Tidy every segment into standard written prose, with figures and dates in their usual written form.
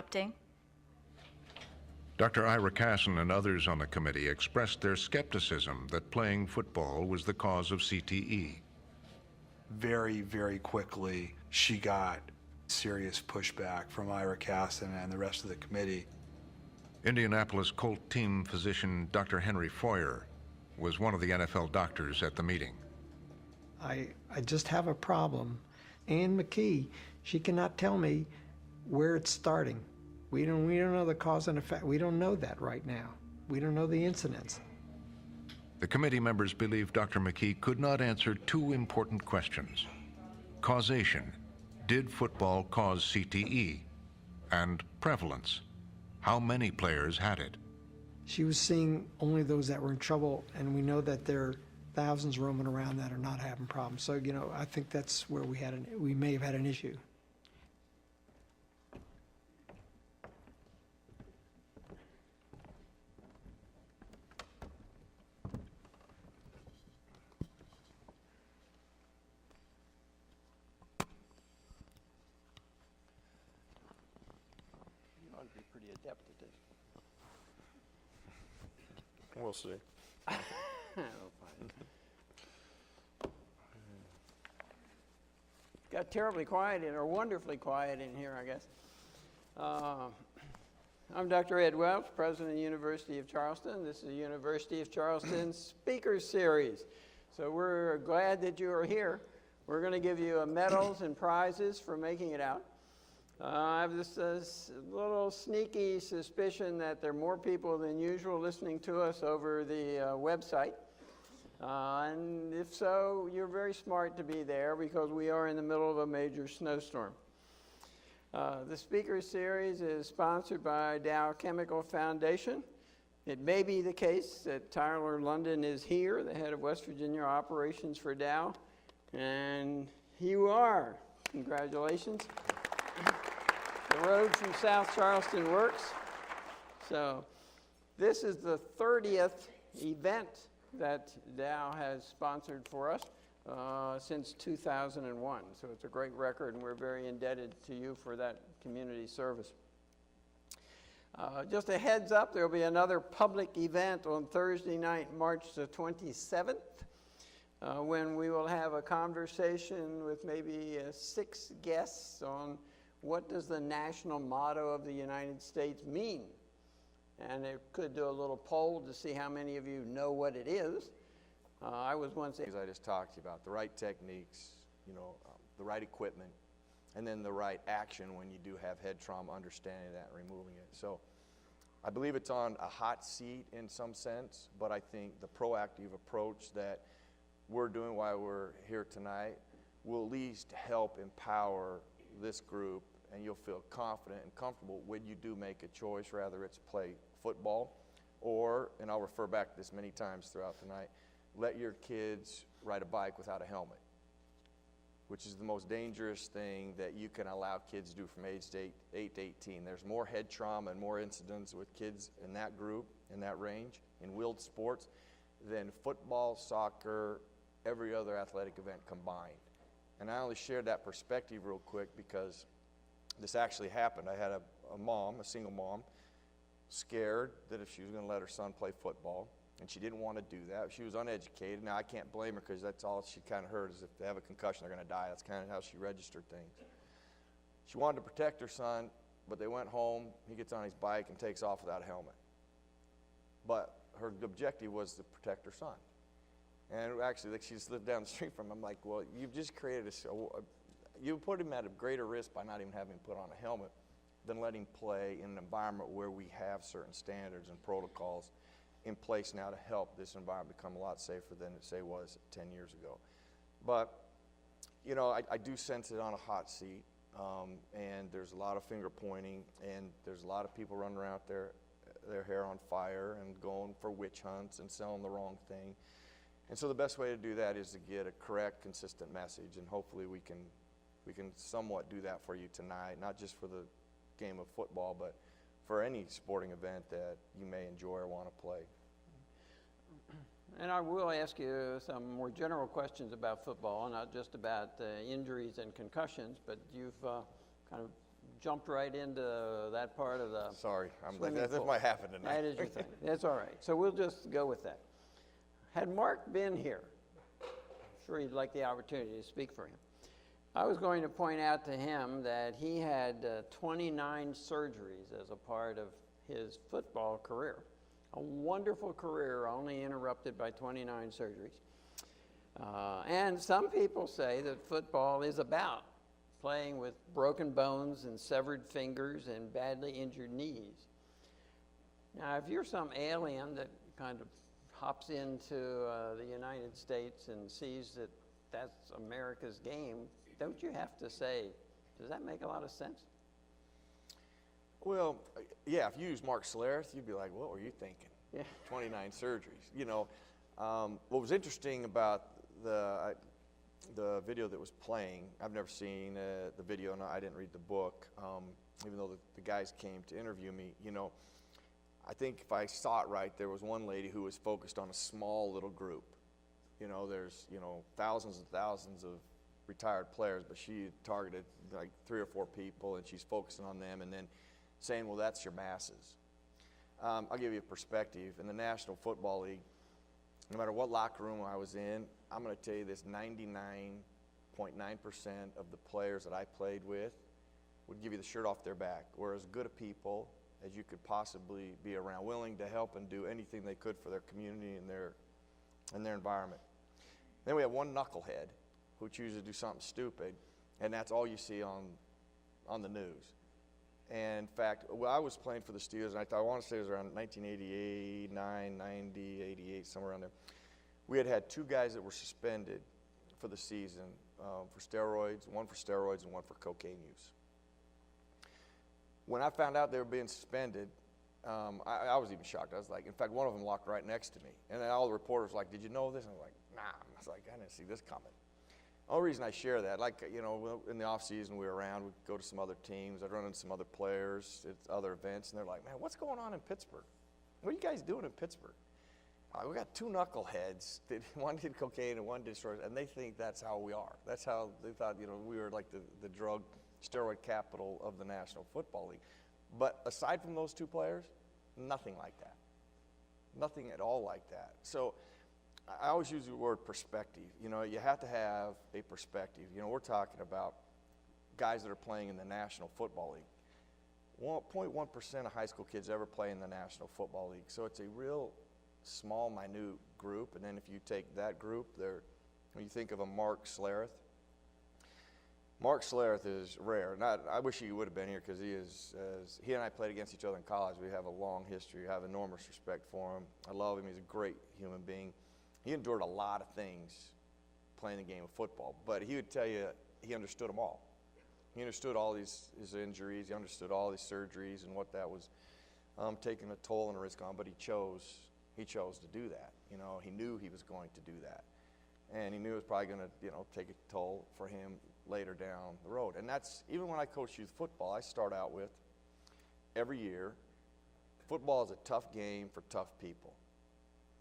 Opting. Dr. Ira Casson and others on the committee expressed their skepticism that playing football was the cause of CTE. Very, very quickly, she got serious pushback from Ira Casson and the rest of the committee. Indianapolis Colt team physician Dr. Henry Foyer was one of the NFL doctors at the meeting. I just have a problem. Ann McKee, she cannot tell me where it's starting. We don't know the cause and effect. We don't know that right now. We don't know the incidence. The committee members believe Dr. McKee could not answer two important questions. Causation. Did football cause CTE? And prevalence. How many players had it? She was seeing only those that were in trouble, and we know that there are thousands roaming around that are not having problems. So, I think that's where we may have had an issue. Pretty adept at this. We'll see. Got terribly quiet or wonderfully quiet in here, I guess. I'm Dr. Ed Welch, President of the University of Charleston. This is the University of Charleston Speakers Series. So we're glad that you are here. We're going to give you medals and prizes for making it out. I have this little sneaky suspicion that there are more people than usual listening to us over the website. And if so, you're very smart to be there because we are in the middle of a major snowstorm. The Speaker Series is sponsored by Dow Chemical Foundation. It may be the case that Tyler London is here, the head of West Virginia operations for Dow. And here you are. Congratulations. The road from South Charleston works. So this is the 30th event that Dow has sponsored for us since 2001. So it's a great record, and we're very indebted to you for that community service. Just a heads up, there will be another public event on Thursday night, March the 27th, when we will have a conversation with maybe 6 guests on what does the national motto of the United States mean? And it could do a little poll to see how many of you know what it is. I was once... As I just talked to you about, the right techniques, the right equipment, and then the right action when you do have head trauma, understanding that and removing it. So I believe it's on a hot seat in some sense, but I think the proactive approach that we're doing while we're here tonight will at least help empower this group, and you'll feel confident and comfortable when you do make a choice, whether it's play football or, and I'll refer back to this many times throughout the night, let your kids ride a bike without a helmet, which is the most dangerous thing that you can allow kids to do from age 8 to 18. There's more head trauma and more incidents with kids in that group, in that range, in wheeled sports, than football, soccer, every other athletic event combined. And I only shared that perspective real quick because this actually happened. I had a single mom, scared that if she was going to let her son play football, and she didn't want to do that. She was uneducated. Now, I can't blame her because that's all she kind of heard is if they have a concussion, they're going to die. That's kind of how she registered things. She wanted to protect her son, but they went home. He gets on his bike and takes off without a helmet. But her objective was to protect her son. And actually, she just lived down the street from him. I'm like, well, you've just created you put him at a greater risk by not even having him put on a helmet than letting him play in an environment where we have certain standards and protocols in place now to help this environment become a lot safer than it, say, was 10 years ago. But, I do sense it on a hot seat, and there's a lot of finger pointing, and there's a lot of people running around their hair on fire and going for witch hunts and selling the wrong thing. And so the best way to do that is to get a correct, consistent message, and hopefully we can somewhat do that for you tonight, not just for the game of football, but for any sporting event that you may enjoy or want to play. And I will ask you some more general questions about football, not just about injuries and concussions, but you've kind of jumped right into that part of the Sorry, swimming that pool. might happen tonight. That is your thing. That's all right. So we'll just go with that. Had Mark been here, I'm sure he'd like the opportunity to speak for him. I was going to point out to him that he had 29 surgeries as a part of his football career. A wonderful career, only interrupted by 29 surgeries. And some people say that football is about playing with broken bones and severed fingers and badly injured knees. Now, if you're some alien that kind of hops into the United States and sees that that's America's game, don't you have to say, does that make a lot of sense? Well, yeah, if you use Mark Schlereth, you'd be like, what were you thinking? Yeah. 29 surgeries. You know, what was interesting about the video that was playing, I've never seen the video, and I didn't read the book, even though the guys came to interview me. You know, I think if I saw it right, there was one lady who was focused on a small little group. You know, there's, you know, thousands and thousands of retired players, but she targeted like 3 or 4 people, and she's focusing on them and then saying, well, that's your masses. I'll give you a perspective. In the National Football League, no matter what locker room I was in, I'm going to tell you this, 99.9% of the players that I played with would give you the shirt off their back. We're as good a people as you could possibly be around, willing to help and do anything they could for their community and their environment. Then we have one knucklehead who chooses to do something stupid, and that's all you see on the news. And in fact, well, I was playing for the Steelers, and I want to say it was around 1988, 90, 88, somewhere around there. We had 2 guys that were suspended for the season for steroids, one for steroids and one for cocaine use. When I found out they were being suspended, I was even shocked. I was like, in fact, one of them walked right next to me. And then all the reporters were like, did you know this? And I was like, nah. I was like, I didn't see this coming. The only reason I share that, like, you know, in the off season we were around, we'd go to some other teams, I'd run into some other players at other events, and they're like, man, what's going on in Pittsburgh? What are you guys doing in Pittsburgh? We got 2 knuckleheads, one did cocaine and one did steroids, and they think that's how we are. That's how they thought, you know, we were like the drug steroid capital of the National Football League. But aside from those 2 players, nothing like that. Nothing at all like that. So I always use the word perspective. You know, you have to have a perspective. You know, we're talking about guys that are playing in the National Football League. 0.1% of high school kids ever play in the National Football League. So it's a real small, minute group. And then if you take that group, when you think of a Mark Schlereth, Mark Schlereth is rare. I wish he would have been here because he and I played against each other in college. We have a long history. I have enormous respect for him. I love him. He's a great human being. He endured a lot of things playing the game of football, but he would tell you he understood them all. He understood all his injuries. He understood all his surgeries and what that was taking a toll and a risk on, but he chose to do that. You know, he knew he was going to do that. And he knew it was probably going to, you know, take a toll for him later down the road. And that's, even when I coach youth football, I start out with, every year, football is a tough game for tough people.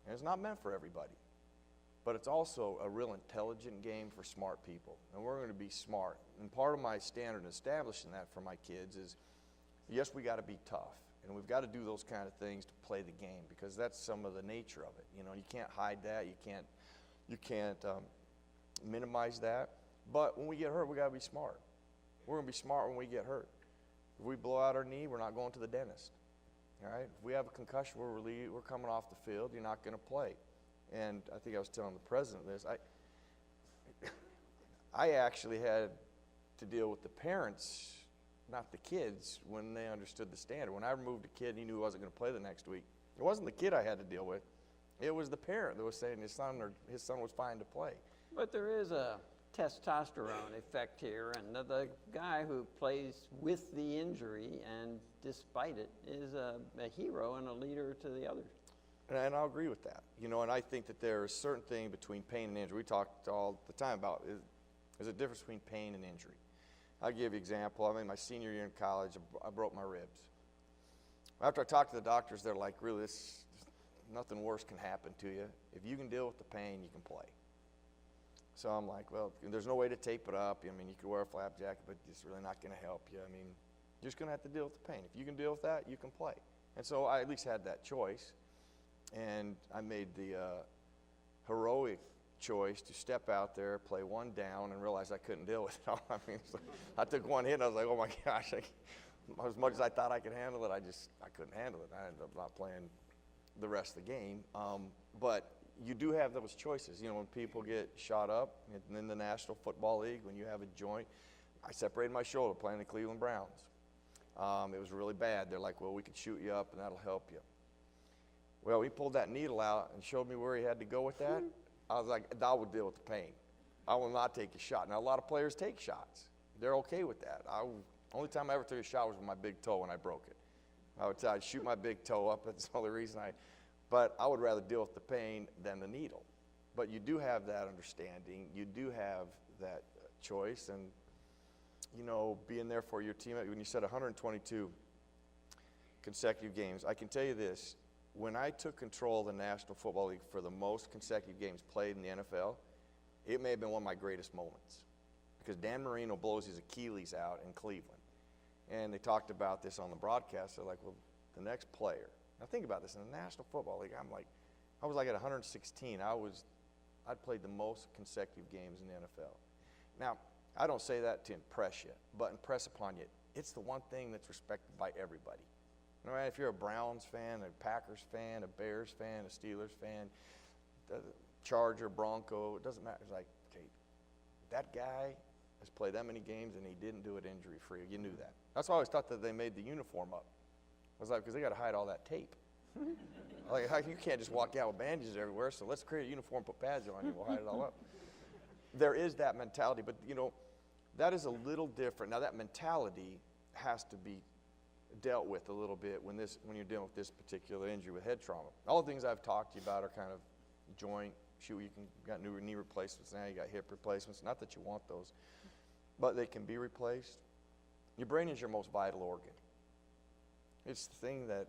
And it's not meant for everybody. But it's also a real intelligent game for smart people. And we're going to be smart. And part of my standard in establishing that for my kids is, yes, we got to be tough. And we've got to do those kind of things to play the game, because that's some of the nature of it. You know, you can't hide that. You can't minimize that. But when we get hurt, we got to be smart. We're going to be smart when we get hurt. If we blow out our knee, we're not going to the dentist. All right? If we have a concussion, we're coming off the field, you're not going to play. And I think I was telling the president this. I actually had to deal with the parents, not the kids, when they understood the standard. When I removed a kid, he knew he wasn't going to play the next week. It wasn't the kid I had to deal with. It was the parent that was saying his son was fine to play. But there is a testosterone effect here, and the guy who plays with the injury and despite it is a hero and a leader to the others. And I'll agree with that. You know, and I think that there is a certain thing between pain and injury. We talk all the time about there's a difference between pain and injury. I'll give you an example. I mean, my senior year in college, I broke my ribs. After I talked to the doctors, they're like, really, nothing worse can happen to you. If you can deal with the pain, you can play. So I'm like, well, there's no way to tape it up. I mean, you could wear a flap jacket, but it's really not going to help you. I mean, You're just going to have to deal with the pain. If you can deal with that, you can play. And so I at least had that choice. And I made the heroic choice to step out there, play one down, and realize I couldn't deal with it. I mean, I took one hit, and I was like, oh my gosh. As much as I thought I could handle it, I couldn't handle it. I ended up not playing the rest of the game. But you do have those choices. You know, when people get shot up in the National Football League, when you have a joint, I separated my shoulder playing the Cleveland Browns. It was really bad. They're like, well, we could shoot you up and that'll help you. Well, he pulled that needle out and showed me where he had to go with that. I was like, I will deal with the pain. I will not take a shot. Now, a lot of players take shots. They're okay with that. Only time I ever took a shot was with my big toe when I broke it. I'd shoot my big toe up. That's the only reason but I would rather deal with the pain than the needle. But you do have that understanding. You do have that choice. And, you know, being there for your team, when you said 122 consecutive games, I can tell you this. When I took control of the National Football League for the most consecutive games played in the NFL, it may have been one of my greatest moments. Because Dan Marino blows his Achilles out in Cleveland. And they talked about this on the broadcast. They're like, well, the next player. Now think about this. In the National Football League, I was like at 116. I'd played the most consecutive games in the NFL. Now, I don't say that to impress you, but impress upon you. It's the one thing that's respected by everybody. No matter if you're a Browns fan, a Packers fan, a Bears fan, a Steelers fan, a Charger, Bronco, it doesn't matter. It's like, okay, that guy has played that many games and he didn't do it injury-free. You knew that. That's why I always thought that they made the uniform up. I was like, because they got to hide all that tape. Like, you can't just walk out with bandages everywhere, so let's create a uniform, put pads on you, we'll hide it all up. There is that mentality, but, you know, that is a little different. Now, that mentality has to be dealt with a little bit when you're dealing with this particular injury with head trauma. All the things I've talked to you about are kind of joint, got new knee replacements now, you got hip replacements. Not that you want those, but they can be replaced. Your brain is your most vital organ. It's the thing that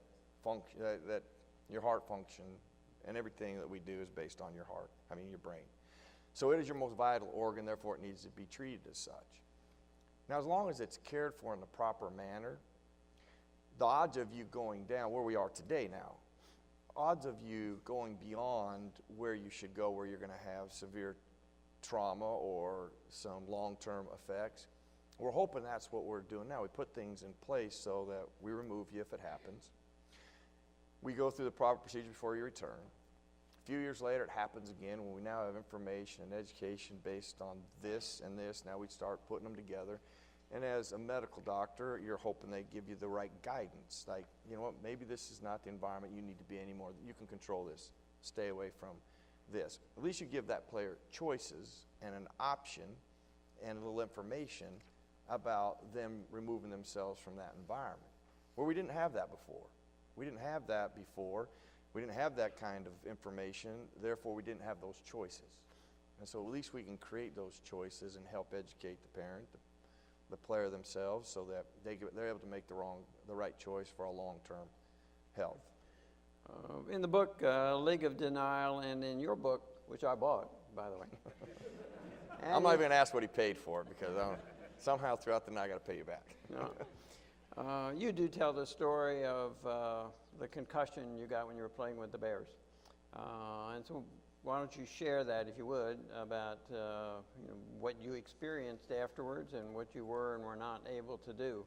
your heart function and everything that we do is based on your brain. So it is your most vital organ, therefore it needs to be treated as such. Now, as long as it's cared for in the proper manner, the odds of you going down, where we are today now, odds of you going beyond where you should go, where you're going to have severe trauma or some long-term effects, we're hoping that's what we're doing now. We put things in place so that we remove you if it happens. We go through the proper procedure before you return. A few years later, it happens again when we now have information and education based on this and this. Now we start putting them together. And as a medical doctor, you're hoping they give you the right guidance. Like, you know what, maybe this is not the environment you need to be anymore. You can control this. Stay away from this. At least you give that player choices and an option and a little information about them removing themselves from that environment. Where we didn't have that before. We didn't have that before. We didn't have that kind of information. Therefore, we didn't have those choices. And so at least we can create those choices and help educate the parent, the player themselves, so that they're able to make the right choice for our long-term health. In the book, League of Denial, and in your book, which I bought, by the way. I'm not even going to ask what he paid for it because somehow throughout the night I got to pay you back. No. You do tell the story of the concussion you got when you were playing with the Bears. And so why don't you share that, if you would, about what you experienced afterwards and what you were and were not able to do.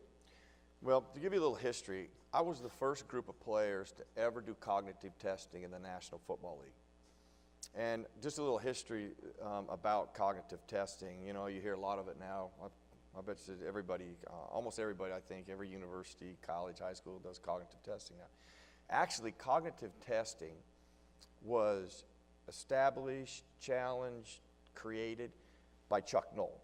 Well, to give you a little history, I was the first group of players to ever do cognitive testing in the National Football League. And just a little history about cognitive testing. You know, you hear a lot of it now. I bet you everybody, almost everybody, I think, every university, college, high school does cognitive testing now. Actually, cognitive testing was established, challenged, created by Chuck Noll.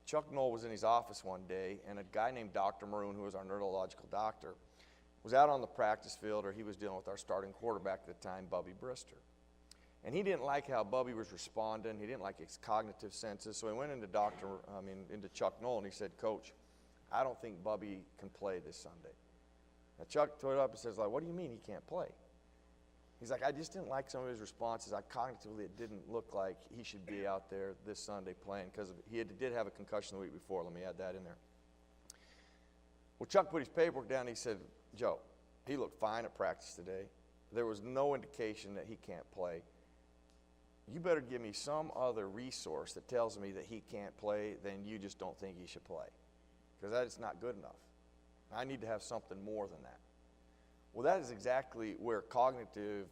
Chuck Noll was in his office one day, and a guy named Dr. Maroon, who was our neurological doctor, was out on the practice field, or he was dealing with our starting quarterback at the time, Bubby Brister. And he didn't like how Bubby was responding. He didn't like his cognitive senses. So he went into Chuck Noll, and he said, "Coach, I don't think Bubby can play this Sunday." Now Chuck told up and says, "Like, what do you mean he can't play?" He's like, "I just didn't like some of his responses. Cognitively, it didn't look like he should be out there this Sunday playing because he did have a concussion the week before." Let me add that in there. Well, Chuck put his paperwork down and he said, Joe, he looked fine at practice today. There was no indication that he can't play. You better give me some other resource that tells me that he can't play than you just don't think he should play, because that is not good enough. I need to have something more than that. Well, that is exactly where cognitive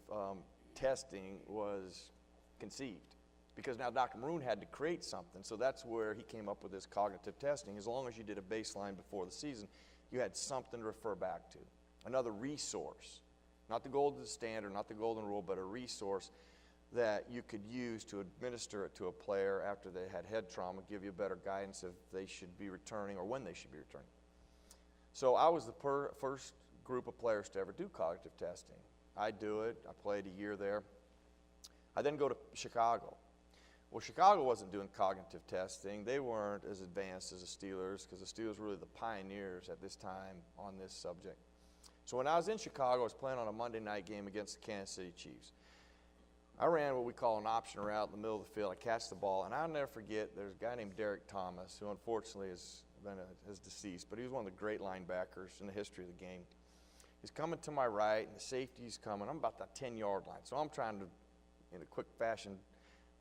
testing was conceived, because now Dr. Maroon had to create something, so that's where he came up with this cognitive testing. As long as you did a baseline before the season, you had something to refer back to, another resource, not the golden standard, not the golden rule, but a resource that you could use to administer it to a player after they had head trauma, give you better guidance if they should be returning or when they should be returning. So I was the first group of players to ever do cognitive testing. I do it. I played a year there. I then go to Chicago. Well, Chicago wasn't doing cognitive testing. They weren't as advanced as the Steelers, because the Steelers were really the pioneers at this time on this subject. So when I was in Chicago, I was playing on a Monday night game against the Kansas City Chiefs. I ran what we call an option route in the middle of the field. I catch the ball, and I'll never forget, there's a guy named Derek Thomas, who unfortunately is deceased, but he was one of the great linebackers in the history of the game. He's coming to my right, and the safety's coming. I'm about the 10-yard line, so I'm trying to, in a quick fashion,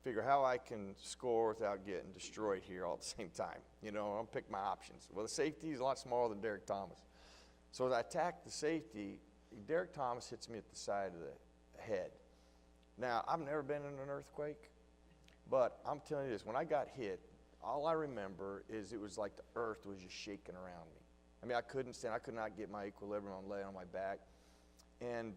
figure how I can score without getting destroyed here all at the same time. You know, I'll pick my options. Well, the safety is a lot smaller than Derek Thomas. So as I attack the safety, Derek Thomas hits me at the side of the head. Now, I've never been in an earthquake, but I'm telling you this, when I got hit, all I remember is it was like the earth was just shaking around me. I mean, I couldn't stand, I could not get my equilibrium. I'm laying on my back. And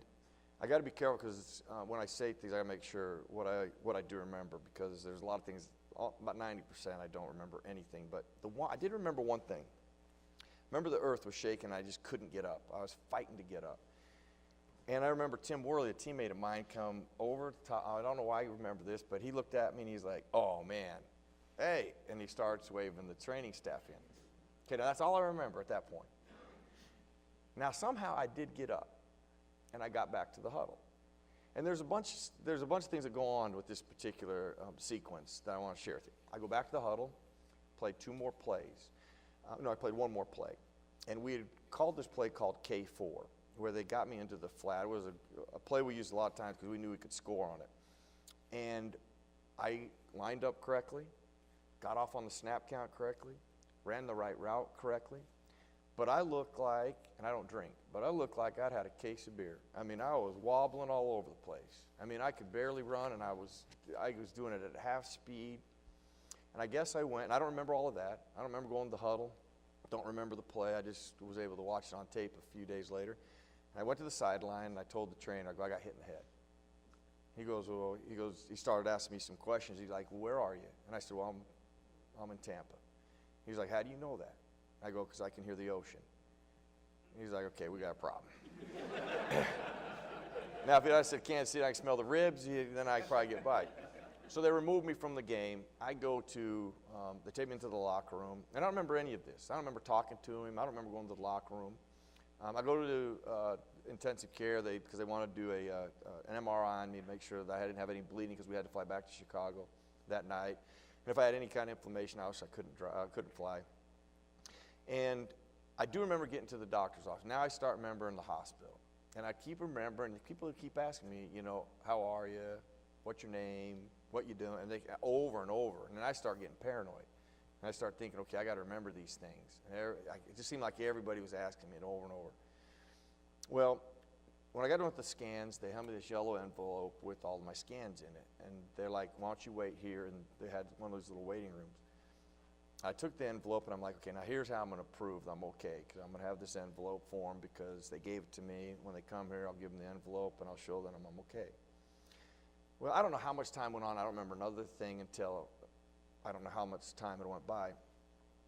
I got to be careful, because when I say things, I got to make sure what I do remember, because there's a lot of things, about 90% I don't remember anything. But I did remember one thing. Remember, the earth was shaking, I just couldn't get up. I was fighting to get up. And I remember Tim Worley, a teammate of mine, come over the top. I don't know why you remember this, but he looked at me and he's like, oh man, hey, and he starts waving the training staff in. Okay, now that's all I remember at that point. Now somehow I did get up, and I got back to the huddle. And there's a bunch of things that go on with this particular sequence that I want to share with you. I go back to the huddle, played 2 more plays. I played 1 more play. And we had called this play called K4, where they got me into the flat. It was a play we used a lot of times because we knew we could score on it. And I lined up correctly, got off on the snap count correctly, ran the right route correctly. But I looked like, and I don't drink, but I looked like I'd had a case of beer. I mean, I was wobbling all over the place. I mean, I could barely run, and I was doing it at half speed. And I guess I went, and I don't remember all of that. I don't remember going to the huddle. Don't remember the play. I just was able to watch it on tape a few days later. And I went to the sideline, and I told the trainer, I got hit in the head. He started asking me some questions. He's like, well, where are you? And I said, well, I'm in Tampa. He's like, how do you know that? I go, because I can hear the ocean. He's like, okay, we got a problem. Now, if I said Kansas City, I can smell the ribs, then I'd probably get by. So they removed me from the game. I go to, they take me into the locker room. And I don't remember any of this. I don't remember talking to him. I don't remember going to the locker room. I go to intensive care because they want to do an MRI on me to make sure that I didn't have any bleeding, because we had to fly back to Chicago that night. And if I had any kind of inflammation, I couldn't fly. And I do remember getting to the doctor's office. Now I start remembering the hospital. And I keep remembering, people keep asking me, how are you? What's your name? What you doing? And they over and over. And then I start getting paranoid. And I start thinking, okay, I got to remember these things. And it just seemed like everybody was asking me it over and over. Well, when I got done with the scans, they handed me this yellow envelope with all of my scans in it. And they're like, why don't you wait here? And they had one of those little waiting rooms. I took the envelope, and I'm like, okay, now here's how I'm going to prove that I'm okay, because I'm going to have this envelope form because they gave it to me. When they come here, I'll give them the envelope, and I'll show them I'm okay. Well, I don't know how much time went on. I don't remember another thing until I don't know how much time it went by.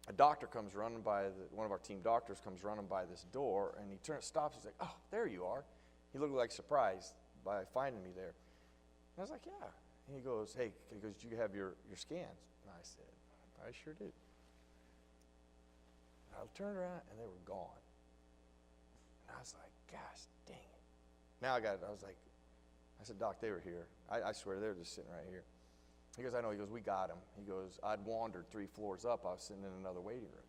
A doctor comes running by, one of our team doctors comes running by this door, and he stops. He's like, oh, there you are. He looked like surprised by finding me there. And I was like, yeah. And he goes, hey, do you have your scans? And I said, I sure do. I turned around, and they were gone. And I was like, gosh, dang it. Now I said, Doc, they were here. I swear, they were just sitting right here. He goes, I know. He goes, we got him. He goes, I'd wandered 3 floors up. I was sitting in another waiting room.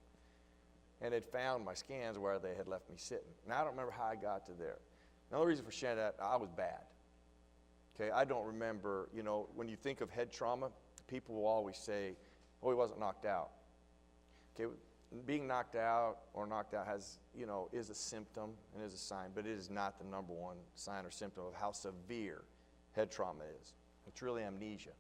and had found my scans where they had left me sitting. Now I don't remember how I got to there. Another reason for sharing that, I was bad. Okay, I don't remember, you know, when you think of head trauma, people will always say, oh, he wasn't knocked out. Okay, being knocked out or knocked out has, you know, is a symptom and is a sign, but it is not the number one sign or symptom of how severe head trauma is. It's really amnesia.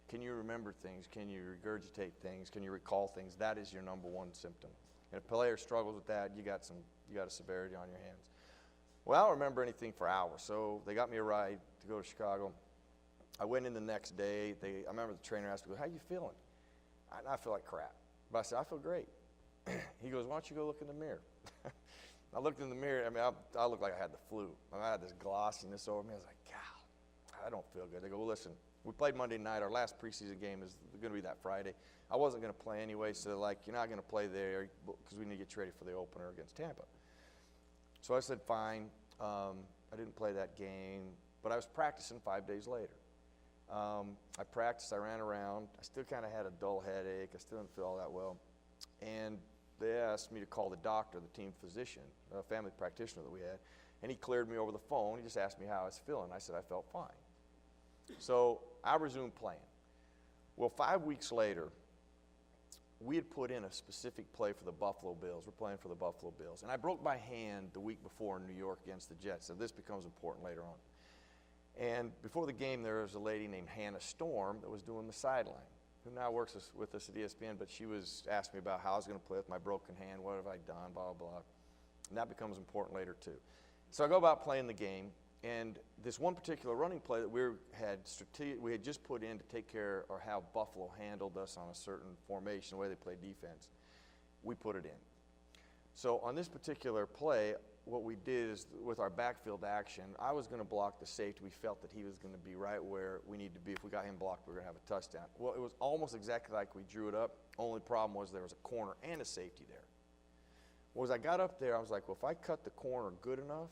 Can you remember things? Can you regurgitate things? Can you recall things? That is your number one symptom. And if a player struggles with that, you got a severity on your hands. Well, I don't remember anything for hours, so they got me a ride to go to Chicago. I went in the next day. I remember the trainer asked me, how you feeling? I feel like crap. But I said, I feel great. He goes, why don't you go look in the mirror? I looked in the mirror. I mean, I looked like I had the flu. I had this glossiness over me. I was like, God, I don't feel good. They go, well, listen, we played Monday night. Our last preseason game is going to be that Friday. I wasn't going to play anyway, so they're like, you're not going to play there because we need to get you ready for the opener against Tampa. So I said, fine. I didn't play that game, but I was practicing 5 days later. I practiced, I ran around. I still kind of had a dull headache. I still didn't feel all that well. And they asked me to call the doctor, the team physician, a family practitioner that we had, and he cleared me over the phone. He just asked me how I was feeling. I said I felt fine. So I resumed playing. Well, 5 weeks later, we had put in a specific play for the Buffalo Bills. We're playing for the Buffalo Bills. And I broke my hand the week before in New York against the Jets, so this becomes important later on. And before the game, there was a lady named Hannah Storm that was doing the sideline, who now works with us at ESPN, but she was asking me about how I was going to play with my broken hand, what have I done, blah, blah, blah. And that becomes important later, too. So I go about playing the game, and this one particular running play that we had just put in to take care of how Buffalo handled us on a certain formation, the way they play defense, we put it in. So on this particular play, what we did is with our backfield action, I was going to block the safety. We felt that he was going to be right where we need to be. If we got him blocked, we were going to have a touchdown. Well, it was almost exactly like we drew it up. Only problem was there was a corner and a safety there. Well, as I got up there, I was like, well, if I cut the corner good enough,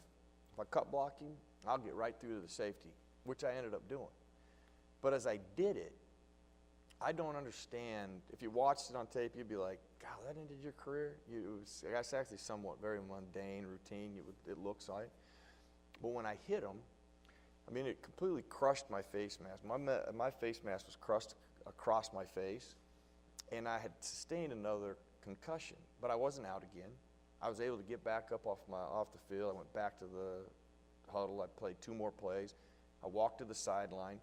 if I cut block him, I'll get right through to the safety, which I ended up doing. But as I did it, I don't understand. If you watched it on tape, you'd be like, God, that ended your career? That's actually somewhat very mundane, routine, it looks like. But when I hit him, I mean, it completely crushed my face mask. My face mask was crushed across my face, and I had sustained another concussion, but I wasn't out again. I was able to get back up off the field. I went back to the huddle. I played 2 more plays. I walked to the sideline.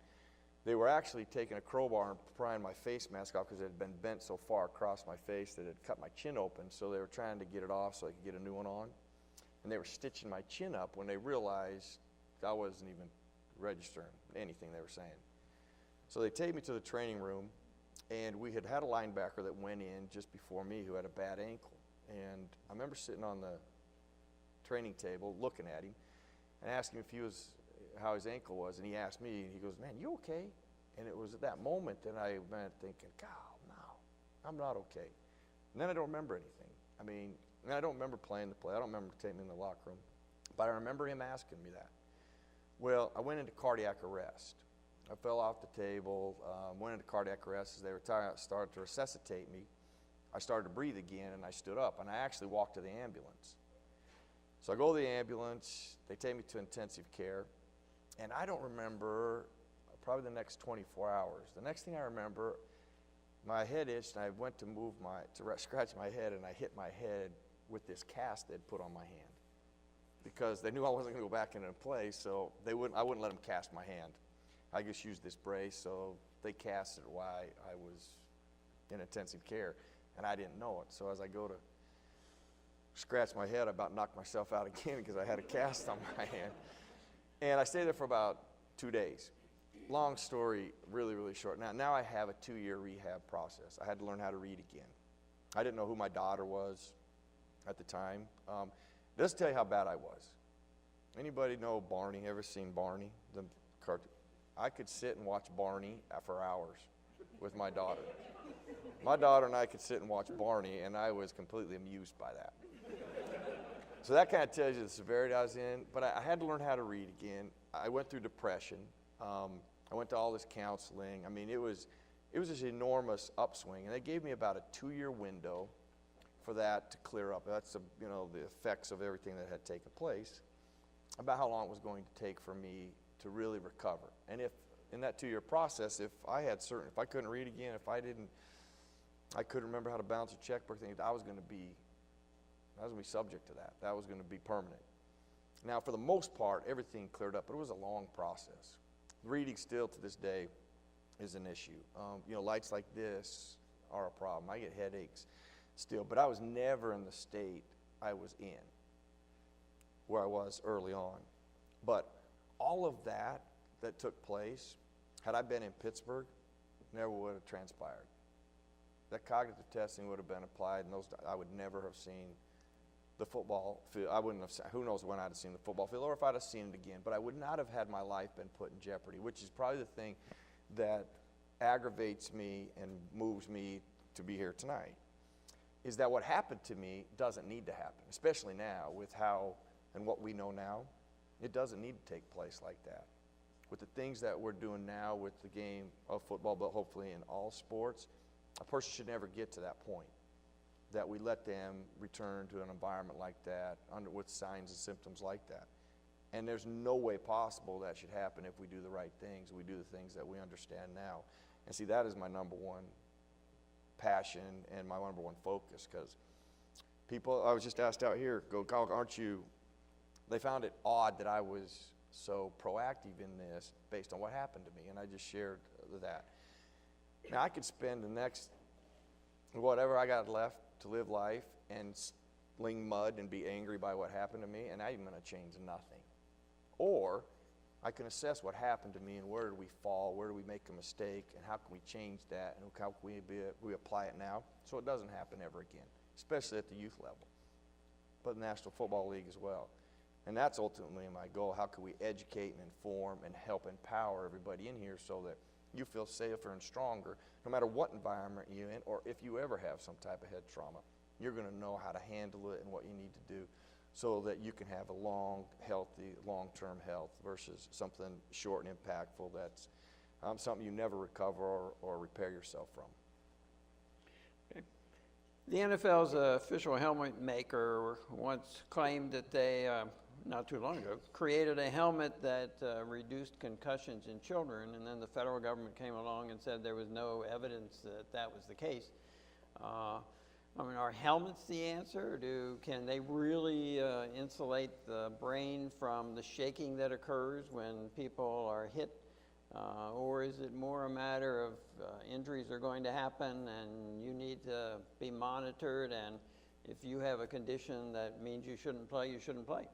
They were actually taking a crowbar and prying my face mask off because it had been bent so far across my face that it cut my chin open. So they were trying to get it off so I could get a new one on. And they were stitching my chin up when they realized I wasn't even registering anything they were saying. So they take me to the training room, and we had a linebacker that went in just before me who had a bad ankle. And I remember sitting on the training table looking at him and asking him how his ankle was, and he asked me, and he goes, man, you okay? And it was at that moment that I went thinking, God, no, I'm not okay. And then I don't remember anything. I mean, I don't remember playing the play. I don't remember taking me in the locker room. But I remember him asking me that. Well, I went into cardiac arrest. I fell off the table, went into cardiac arrest. As they were started to resuscitate me, I started to breathe again, and I stood up, and I actually walked to the ambulance. So I go to the ambulance. They take me to intensive care. And I don't remember probably the next 24 hours. The next thing I remember, my head itched, and I went to scratch my head, and I hit my head with this cast they'd put on my hand because they knew I wasn't going to go back into play, so I wouldn't let them cast my hand. I just used this brace, so they cast it while I was in intensive care, and I didn't know it. So as I go to scratch my head, I about knocked myself out again because I had a cast on my hand. And I stayed there for about 2 days. Long story, really, really short. Now I have a 2-year rehab process. I had to learn how to read again. I didn't know who my daughter was at the time. Let's tell you how bad I was. Anybody know Barney? Ever seen Barney? The cartoon? I could sit and watch Barney for hours with my daughter. My daughter and I could sit and watch Barney, and I was completely amused by that. So that kind of tells you the severity I was in, but I had to learn how to read again. I went through depression. I went to all this counseling. I mean, it was this enormous upswing, and they gave me about a 2-year window for that to clear up. That's you know, the effects of everything that had taken place, about how long it was going to take for me to really recover. And if in that 2-year process, if I couldn't read again, if I couldn't remember how to balance a checkbook thing, I was going to be subject to that. That was going to be permanent. Now, for the most part, everything cleared up, but it was a long process. Reading still to this day is an issue. You know, lights like this are a problem. I get headaches still, but I was never in the state I was in, where I was early on. But all of that took place, had I been in Pittsburgh, never would have transpired. That cognitive testing would have been applied, and I would never have seen the football field. I wouldn't have seen, who knows when I'd have seen the football field, or if I'd have seen it again, but I would not have had my life been put in jeopardy, which is probably the thing that aggravates me and moves me to be here tonight, is that what happened to me doesn't need to happen, especially now with how and what we know now. It doesn't need to take place like that. With the things that we're doing now with the game of football, but hopefully in all sports, a person should never get to that point, that we let them return to an environment like that with signs and symptoms like that. And there's no way possible that should happen if we do the right things, we do the things that we understand now. And see, that is my number one passion and my number one focus, because people, I was just asked out here, Kyle, aren't you, they found it odd that I was so proactive in this based on what happened to me, and I just shared that. Now, I could spend the next, whatever I got left to live life and sling mud and be angry by what happened to me, and I'm going to change nothing. Or I can assess what happened to me and where did we fall, where do we make a mistake, and how can we change that, and how can we apply it now so it doesn't happen ever again, especially at the youth level, but the National Football League as well. And that's ultimately my goal. How can we educate and inform and help empower everybody in here so that you feel safer and stronger no matter what environment you're in, or if you ever have some type of head trauma, you're going to know how to handle it and what you need to do so that you can have a long, healthy, long-term health versus something short and impactful that's something you never recover or repair yourself from. The NFL's official helmet maker once claimed that they, not too long ago, created a helmet that reduced concussions in children, and then the federal government came along and said there was no evidence that that was the case. I mean, are helmets the answer? Can they really insulate the brain from the shaking that occurs when people are hit? Or is it more a matter of injuries are going to happen and you need to be monitored, and if you have a condition that means you shouldn't play, you shouldn't play?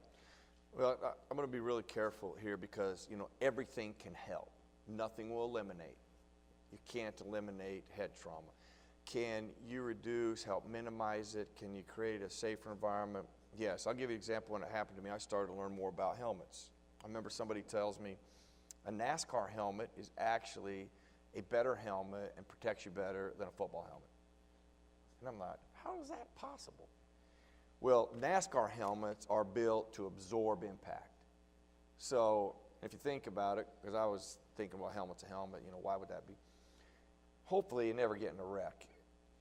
Well, I'm going to be really careful here because, you know, everything can help. Nothing will eliminate. You can't eliminate head trauma. Can you reduce, help minimize it? Can you create a safer environment? Yes, I'll give you an example. When it happened to me, I started to learn more about helmets. I remember somebody tells me a NASCAR helmet is actually a better helmet and protects you better than a football helmet. And I'm like, how is that possible? Well, NASCAR helmets are built to absorb impact. So if you think about it, because I was thinking about helmet to helmet, you know, why would that be? Hopefully you never get in a wreck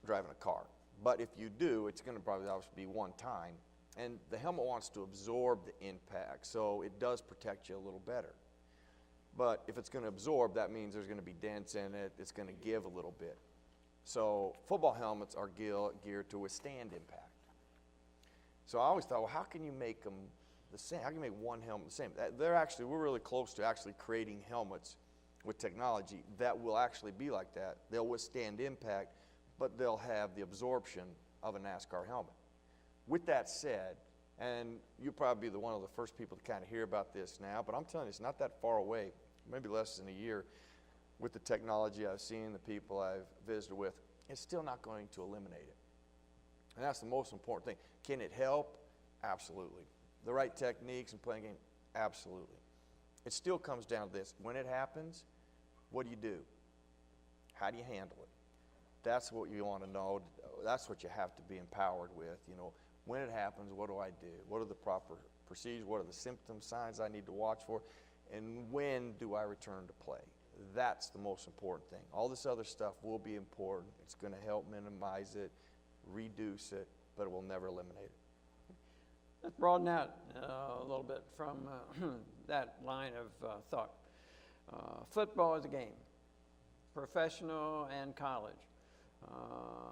driving a car. But if you do, it's going to probably obviously be one time. And the helmet wants to absorb the impact, so it does protect you a little better. But if it's going to absorb, that means there's going to be dents in it. It's going to give a little bit. So football helmets are geared to withstand impact. So I always thought, well, how can you make them the same? How can you make one helmet the same? We're really close to actually creating helmets with technology that will actually be like that. They'll withstand impact, but they'll have the absorption of a NASCAR helmet. With that said, and you'll probably be one of the first people to kind of hear about this now, but I'm telling you, it's not that far away, maybe less than a year. With the technology I've seen, the people I've visited with, it's still not going to eliminate it. And that's the most important thing. Can it help? Absolutely. The right techniques and playing game? Absolutely. It still comes down to this. When it happens, what do? How do you handle it? That's what you want to know. That's what you have to be empowered with. You know, when it happens, what do I do? What are the proper procedures? What are the symptoms, signs I need to watch for? And when do I return to play? That's the most important thing. All this other stuff will be important. It's going to help minimize it, reduce it, but it will never eliminate it. Let's broaden out a little bit from that line of thought. Football is a game, professional and college.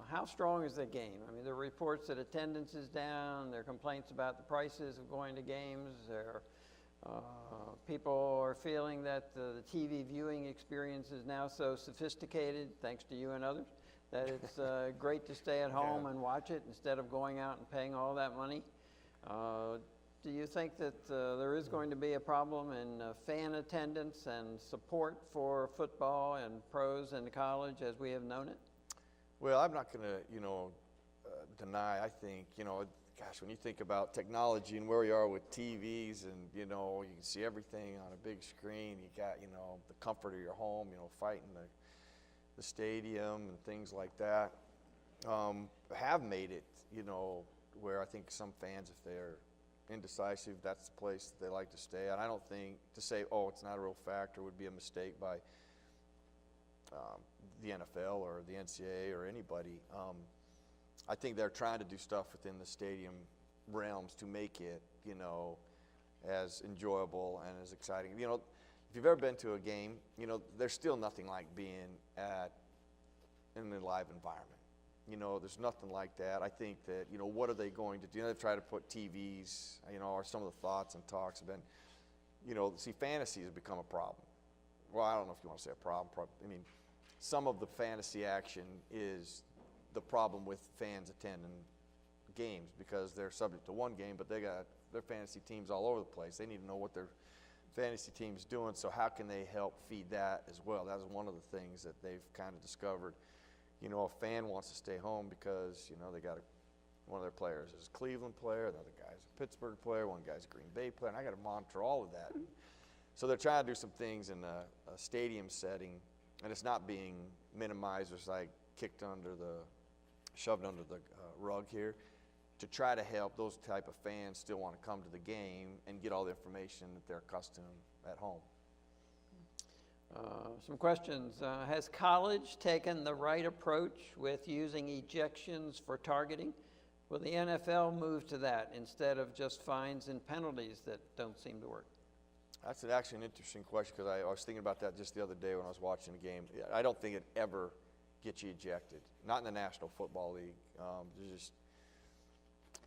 How strong is the game? I mean, there are reports that attendance is down. There are complaints about the prices of going to games. People are feeling that the TV viewing experience is now so sophisticated, thanks to you and others, that it's great to stay at home and watch it instead of going out and paying all that money. Do you think that there is going to be a problem in fan attendance and support for football and pros and college as we have known it? Well, I'm not going to, deny. I think, gosh, when you think about technology and where we are with TVs and, you can see everything on a big screen. You got, the comfort of your home, fighting the stadium and things like that, have made it, where I think some fans, if they're indecisive, that's the place that they like to stay. And I don't think to say, oh, it's not a real factor would be a mistake by the NFL or the NCAA or anybody. I think they're trying to do stuff within the stadium realms to make it, as enjoyable and as exciting. If you've ever been to a game, there's still nothing like being in a live environment. There's nothing like that. I think that, what are they going to do? They've tried to put TVs, or some of the thoughts and talks have been, see, fantasy has become a problem. Well, I don't know if you want to say a problem. I mean, some of the fantasy action is the problem with fans attending games because they're subject to one game, but they got their fantasy teams all over the place. They need to know what their fantasy team's doing, so how can they help feed that as well? That was one of the things that they've kind of discovered. A fan wants to stay home because, they got one of their players is a Cleveland player, the other guy's a Pittsburgh player, one guy's a Green Bay player, and I got to monitor all of that. So they're trying to do some things in a stadium setting, and it's not being minimized. It's like shoved under the rug here to try to help those type of fans still want to come to the game and get all the information that they're accustomed at home. Some questions. Has college taken the right approach with using ejections for targeting? Will the NFL move to that instead of just fines and penalties that don't seem to work? That's actually an interesting question because I was thinking about that just the other day when I was watching the game. I don't think it ever gets you ejected. Not in the National Football League.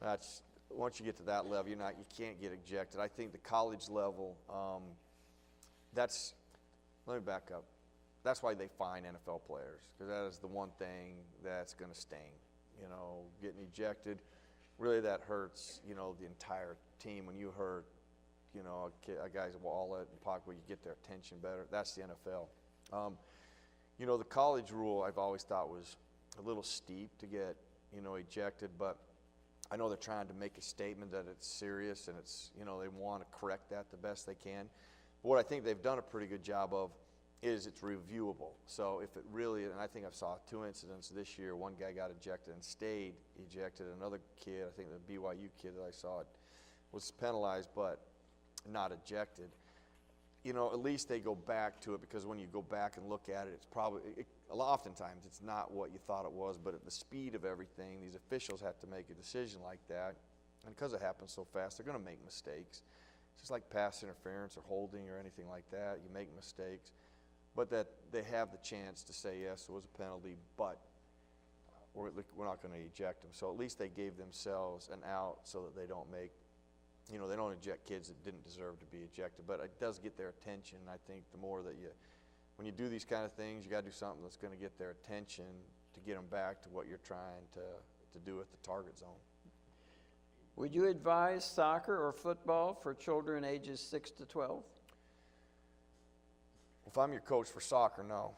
That's once you get to that level, you can't get ejected. I think the college level, let me back up. That's why they fine NFL players because that is the one thing that's going to sting. Getting ejected, really that hurts. The entire team when you hurt. A guy's wallet and pocket where you get their attention better. That's the NFL. The college rule I've always thought was a little steep to get, ejected, but I know they're trying to make a statement that it's serious and it's, they want to correct that the best they can. But what I think they've done a pretty good job of is it's reviewable. So if it really, and I think I saw 2 incidents this year, one guy got ejected and stayed ejected. Another kid, I think the BYU kid that I saw, was penalized but not ejected. At least they go back to it because when you go back and look at it, it's probably, oftentimes it's not what you thought it was, but at the speed of everything, these officials have to make a decision like that. And because it happens so fast, they're going to make mistakes. It's just like pass interference or holding or anything like that. You make mistakes. But that they have the chance to say, yes, it was a penalty, but we're not going to eject them. So at least they gave themselves an out so that they don't make, they don't eject kids that didn't deserve to be ejected. But it does get their attention. I think the more that when you do these kind of things, you got to do something that's going to get their attention to get them back to what you're trying to do at the target zone. Would you advise soccer or football for children ages 6 to 12? If I'm your coach for soccer, no.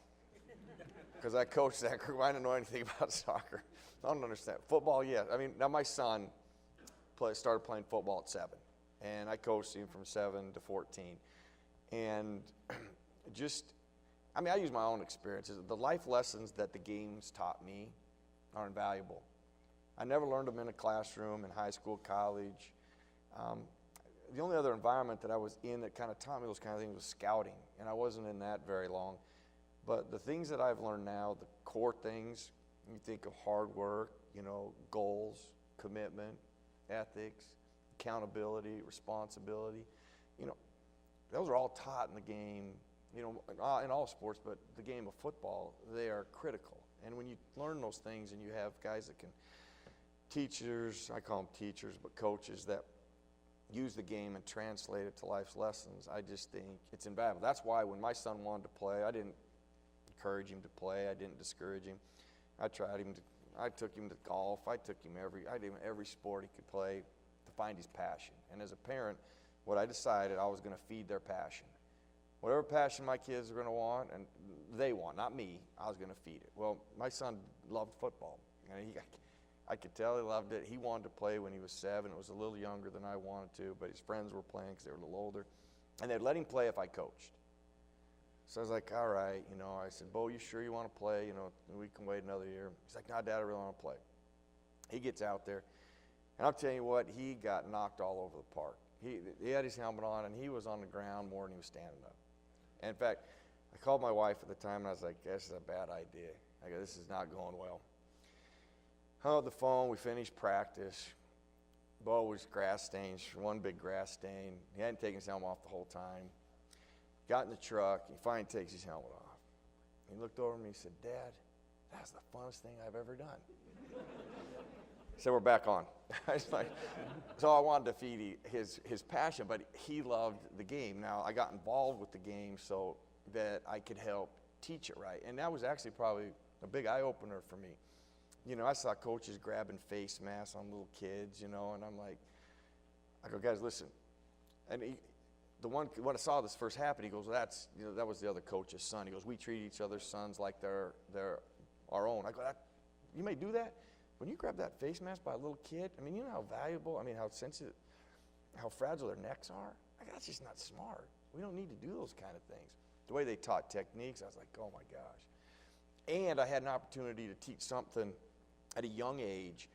Because I coached that group. I don't know anything about soccer. I don't understand. Football, yeah. I mean, now my son started playing football at 7. And I coached him from 7 to 14. And I use my own experiences. The life lessons that the games taught me are invaluable. I never learned them in a classroom, in high school, college. The only other environment that I was in that kind of taught me those kind of things was scouting, and I wasn't in that very long. But the things that I've learned now, the core things, you think of hard work, goals, commitment, ethics, accountability, responsibility. You know, those are all taught in the game, you know, in all sports, but the game of football, they are critical. And when you learn those things and you have guys that can, teachers, I call them teachers, but coaches that use the game and translate it to life's lessons, I just think it's invaluable. That's why when my son wanted to play, I didn't encourage him to play. I didn't discourage him. I took him to golf. I did him every sport he could play to find his passion. And as a parent, what I decided, I was going to feed their passion. Whatever passion my kids are going to want, and they want, not me, I was going to feed it. Well, my son loved football. And I could tell he loved it. He wanted to play when he was 7. It was a little younger than I wanted to, but his friends were playing because they were a little older. And they'd let him play if I coached. So I was like, all right, you know, I said, Bo, you sure you want to play? You know, we can wait another year. He's like, no, Dad, I really want to play. He gets out there, and I'll tell you what, he got knocked all over the park. He had his helmet on, and he was on the ground more than he was standing up. And in fact, I called my wife at the time, and I was like, this is a bad idea. I go, this is not going well. Hung up the phone, we finished practice. Bo was grass stains, one big grass stain. He hadn't taken his helmet off the whole time. Got in the truck, he finally takes his helmet off. He looked over at me and he said, Dad, that's the funnest thing I've ever done. So we're back on. So I wanted to feed his passion, but he loved the game. Now, I got involved with the game so that I could help teach it right. And that was actually probably a big eye-opener for me. You know, I saw coaches grabbing face masks on little kids, you know, and I'm like, I go, guys, listen. And when I saw this first happen, he goes, well, that was the other coach's son. He goes, we treat each other's sons like they're our own. I go, you may do that? When you grab that face mask by a little kid, I mean, you know how valuable, I mean, how sensitive, how fragile their necks are? I go, that's just not smart. We don't need to do those kind of things. The way they taught techniques, I was like, oh my gosh. And I had an opportunity to teach something at a young age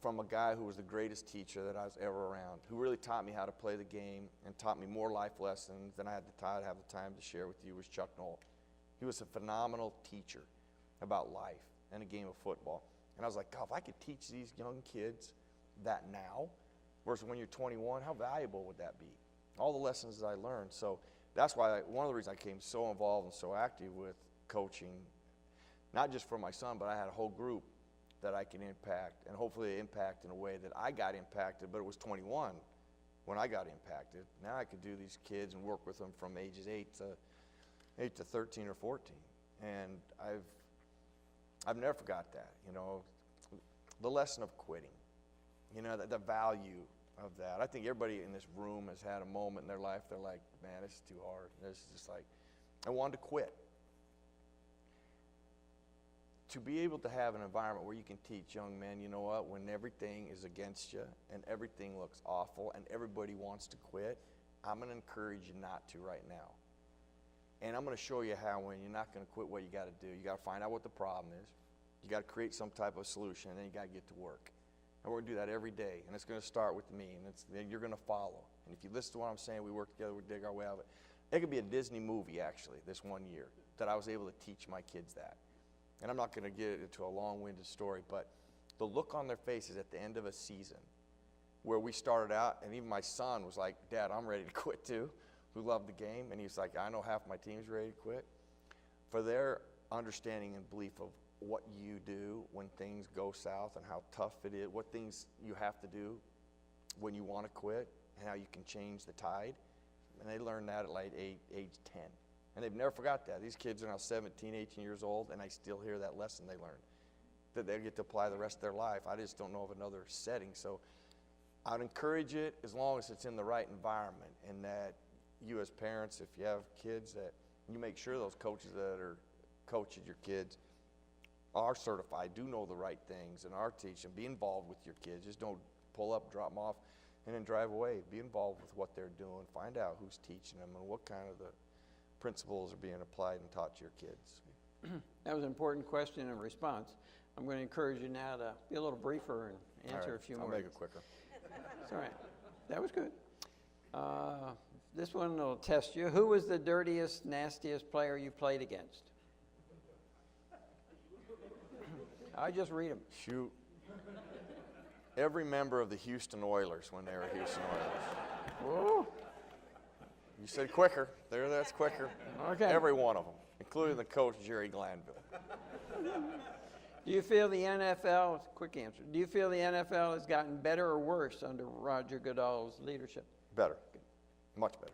from a guy who was the greatest teacher that I was ever around, who really taught me how to play the game and taught me more life lessons than I had the time to share with you, was Chuck Noll. He was a phenomenal teacher about life and a game of football. And I was like, God, if I could teach these young kids that now, versus when you're 21, how valuable would that be? All the lessons that I learned. So that's why one of the reasons I became so involved and so active with coaching, not just for my son, but I had a whole group that I can impact, and hopefully impact in a way that I got impacted, but it was 21 when I got impacted. Now I could do these kids and work with them from ages 8 to 13 or 14. And I've never forgot that, you know, the lesson of quitting, you know, the value of that. I think everybody in this room has had a moment in their life, they're like, man, this is too hard. This is just like, I wanted to quit. To be able to have an environment where you can teach young men, you know what, when everything is against you and everything looks awful and everybody wants to quit, I'm going to encourage you not to right now. And I'm going to show you how when you're not going to quit, what you got to do. You got to find out what the problem is. You got to create some type of solution, and then you got to get to work. And we're going to do that every day, and it's going to start with me, and then you're going to follow. And if you listen to what I'm saying, we work together, we dig our way out of it. It could be a Disney movie, actually, this one year, that I was able to teach my kids that. And I'm not going to get into a long-winded story, but the look on their faces at the end of a season where we started out, and even my son was like, Dad, I'm ready to quit too, who loved the game. And he's like, I know half my team's ready to quit. For their understanding and belief of what you do when things go south and how tough it is, what things you have to do when you want to quit, and how you can change the tide. And they learned that at like age 10. And they've never forgot that. These kids are now 17, 18 years old, and I still hear that lesson they learned, that they get to apply the rest of their life. I just don't know of another setting. So I'd encourage it as long as it's in the right environment, and that you as parents, if you have kids, that you make sure those coaches that are coaching your kids are certified, do know the right things, and are teaching. Be involved with your kids. Just don't pull up, drop them off, and then drive away. Be involved with what they're doing. Find out who's teaching them and what kind of the principles are being applied and taught to your kids. That was an important question and response. I'm going to encourage you now to be a little briefer and answer a few more. I'll make it quicker. It's all right. That was good. This one will test you. Who was the dirtiest, nastiest player you played against? I just read them. Shoot. every member of the Houston Oilers when they were Houston Oilers. Whoa. You said quicker. That's quicker. Okay. Every one of them, including the coach, Jerry Glanville. Do you feel the NFL, quick answer, do you feel the NFL has gotten better or worse under Roger Goodell's leadership? Better. Much better.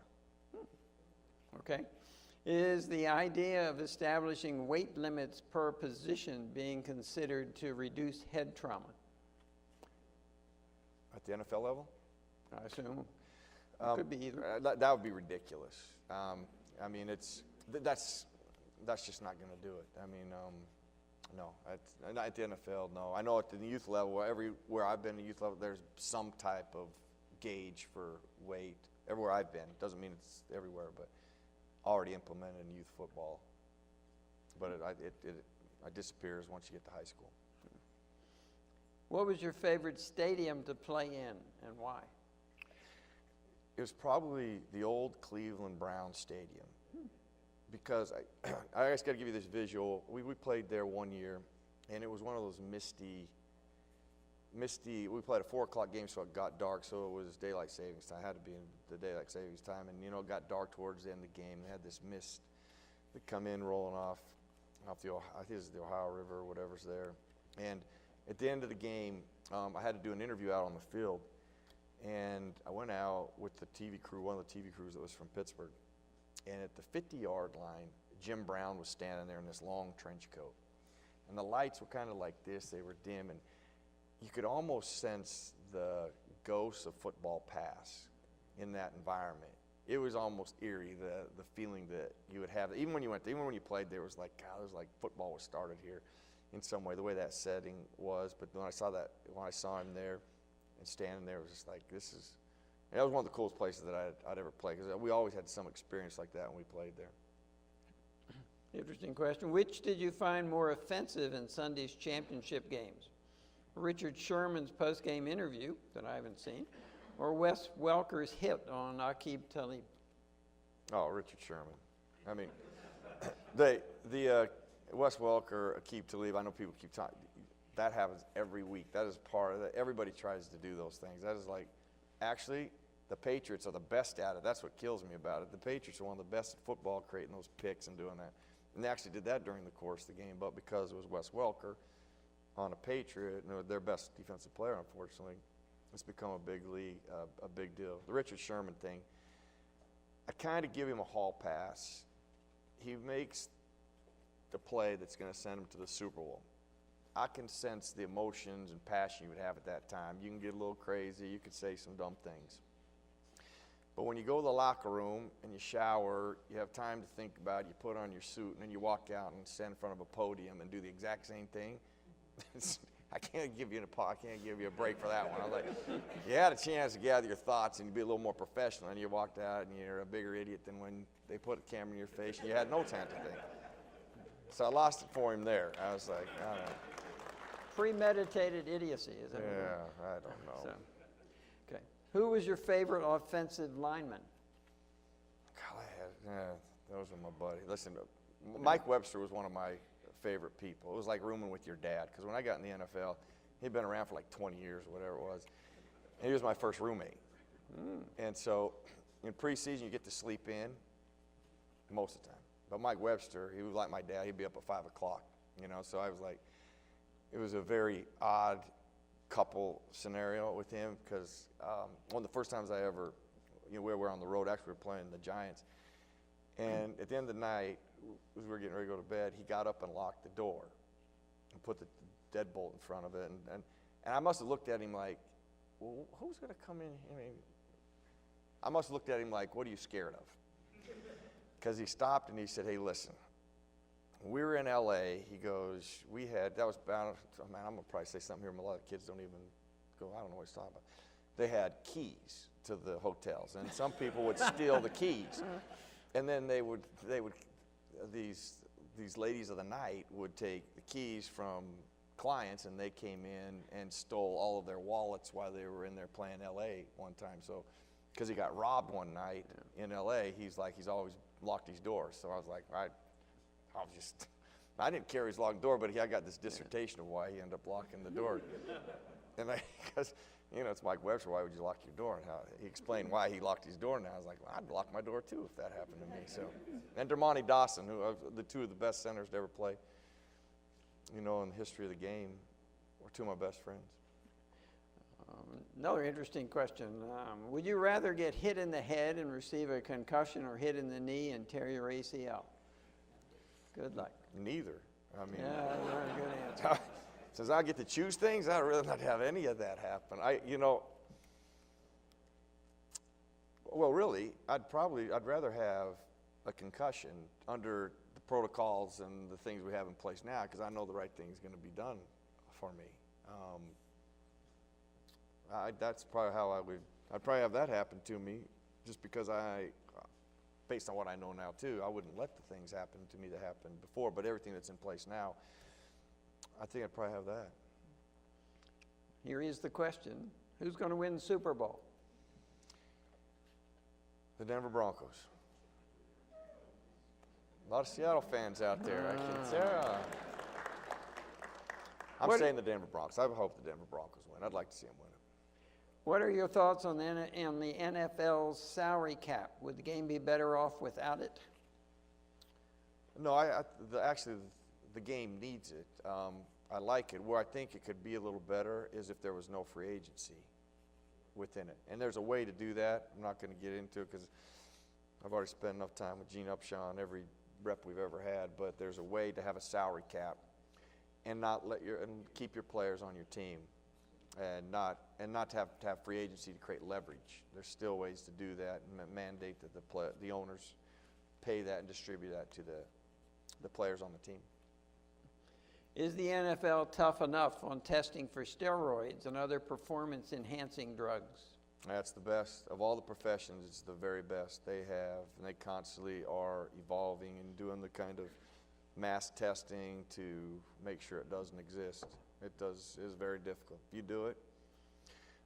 Okay. Is the idea of establishing weight limits per position being considered to reduce head trauma? At the NFL level? I assume. Could be either. That would be ridiculous. I mean, that's just not going to do it. I mean, no. Not at the NFL, no. I know at the youth level, everywhere I've been at youth level, there's some type of gauge for weight. Everywhere I've been. Doesn't mean it's everywhere, but already implemented in youth football. But it disappears once you get to high school. What was your favorite stadium to play in and why? It was probably the old Cleveland Browns Stadium. Because I just got to give you this visual. We played there one year, and it was one of those misty. We played a 4 o'clock game, so it got dark. So it was daylight savings time. It had to be in the daylight savings time, and it got dark towards the end of the game. They had this mist that come in rolling off the I think it was the Ohio River or whatever's there. And at the end of the game, I had to do an interview out on the field, and I went out with the TV crew, one of the TV crews that was from Pittsburgh. And at the 50-yard line, Jim Brown was standing there in this long trench coat. And the lights were kind of like this. They were dim, and you could almost sense the ghosts of football past in that environment. It was almost eerie, the feeling that you would have. Even when you played there, it was like, God, it was like football was started here in some way, the way that setting was. But when I saw him there and standing there, it was just like, that was one of the coolest places that I'd ever played, because we always had some experience like that when we played there. Interesting question. Which did you find more offensive in Sunday's championship games? Richard Sherman's post-game interview that I haven't seen, or Wes Welker's hit on Aqib Talib? Oh, Richard Sherman. I mean, the Wes Welker, Aqib Talib, I know people keep talking. That happens every week. That is part of it. Everybody tries to do those things. That is like, actually, the Patriots are the best at it. That's what kills me about it. The Patriots are one of the best at football, creating those picks and doing that. And they actually did that during the course of the game, but because it was Wes Welker on a Patriot, their best defensive player, unfortunately, it's become a big league, a big deal. The Richard Sherman thing, I kind of give him a hall pass. He makes the play that's going to send him to the Super Bowl. I can sense the emotions and passion you would have at that time. You can get a little crazy. You could say some dumb things. But when you go to the locker room and you shower, you have time to think about it, you put on your suit, and then you walk out and stand in front of a podium and do the exact same thing. I can't give you a break for that one. I was like, you had a chance to gather your thoughts and be a little more professional, and you walked out and you're a bigger idiot than when they put a camera in your face and you had no time to think. So I lost it for him there. I was like, I don't know. Premeditated idiocy, is that what it is? Yeah, I don't know. So, okay. Who was your favorite offensive lineman? God, those are my buddy. Listen, Mike Webster was one of my favorite people. It was like rooming with your dad, because when I got in the NFL, he'd been around for like 20 years or whatever it was. And he was my first roommate. And so in preseason, you get to sleep in most of the time. But Mike Webster, he was like my dad. He'd be up at 5 o'clock, so I was like, it was a very odd couple scenario with him, because one of the first times I ever, we were on the road, actually we were playing the Giants, and at the end of the night, as we were getting ready to go to bed, he got up and locked the door and put the deadbolt in front of it, and I must have looked at him like, well, who's going to come in? I must have looked at him like, what are you scared of? Because he stopped and he said, hey, listen, we were in L.A., he goes, that was about, man, I'm going to probably say something here, a lot of kids don't even go, I don't know what he's talking about. They had keys to the hotels, and some people would steal the keys. And then these ladies of the night would take the keys from clients, and they came in and stole all of their wallets while they were in there playing L.A. one time. So, because he got robbed one night in L.A., he's always locked his doors. So I was like, I didn't care his locked door, but I got this dissertation of why he ended up locking the door. And because, you know, it's Mike Webster, why would you lock your door? And how he explained why he locked his door now. I was like, well, I'd lock my door too if that happened to me. So, and Dermontti Dawson, who are the two of the best centers to ever play, you know, in the history of the game, were two of my best friends. Another interesting question. Would you rather get hit in the head and receive a concussion or hit in the knee and tear your ACL? Good luck. Neither. I mean, Yeah, very good answer. since I get to choose things, I'd rather not have any of that happen. Well, really, I'd rather have a concussion under the protocols and the things we have in place now, because I know the right thing is going to be done for me. That's probably how I'd probably have that happen to me, just because based on what I know now too, I wouldn't let the things happen to me that happened before, but everything that's in place now, I think I'd probably have that. Here is the question. Who's going to win the Super Bowl? The Denver Broncos. A lot of Seattle fans out there, I can tell. I'm saying the Denver Broncos. I hope the Denver Broncos win. I'd like to see them win it. What are your thoughts on the NFL's salary cap? Would the game be better off without it? No, actually, the game needs it. I like it. Where I think it could be a little better is if there was no free agency within it. And there's a way to do that. I'm not going to get into it because I've already spent enough time with Gene Upshaw and every rep we've ever had. But there's a way to have a salary cap and keep your players on your team, and not to have free agency to create leverage. There's still ways to do that and mandate that the owners pay that and distribute that to the players on the team. Is the NFL tough enough on testing for steroids and other performance-enhancing drugs? That's the best. Of all the professions, it's the very best they have, and they constantly are evolving and doing the kind of mass testing to make sure it doesn't exist. It's very difficult. If you do it,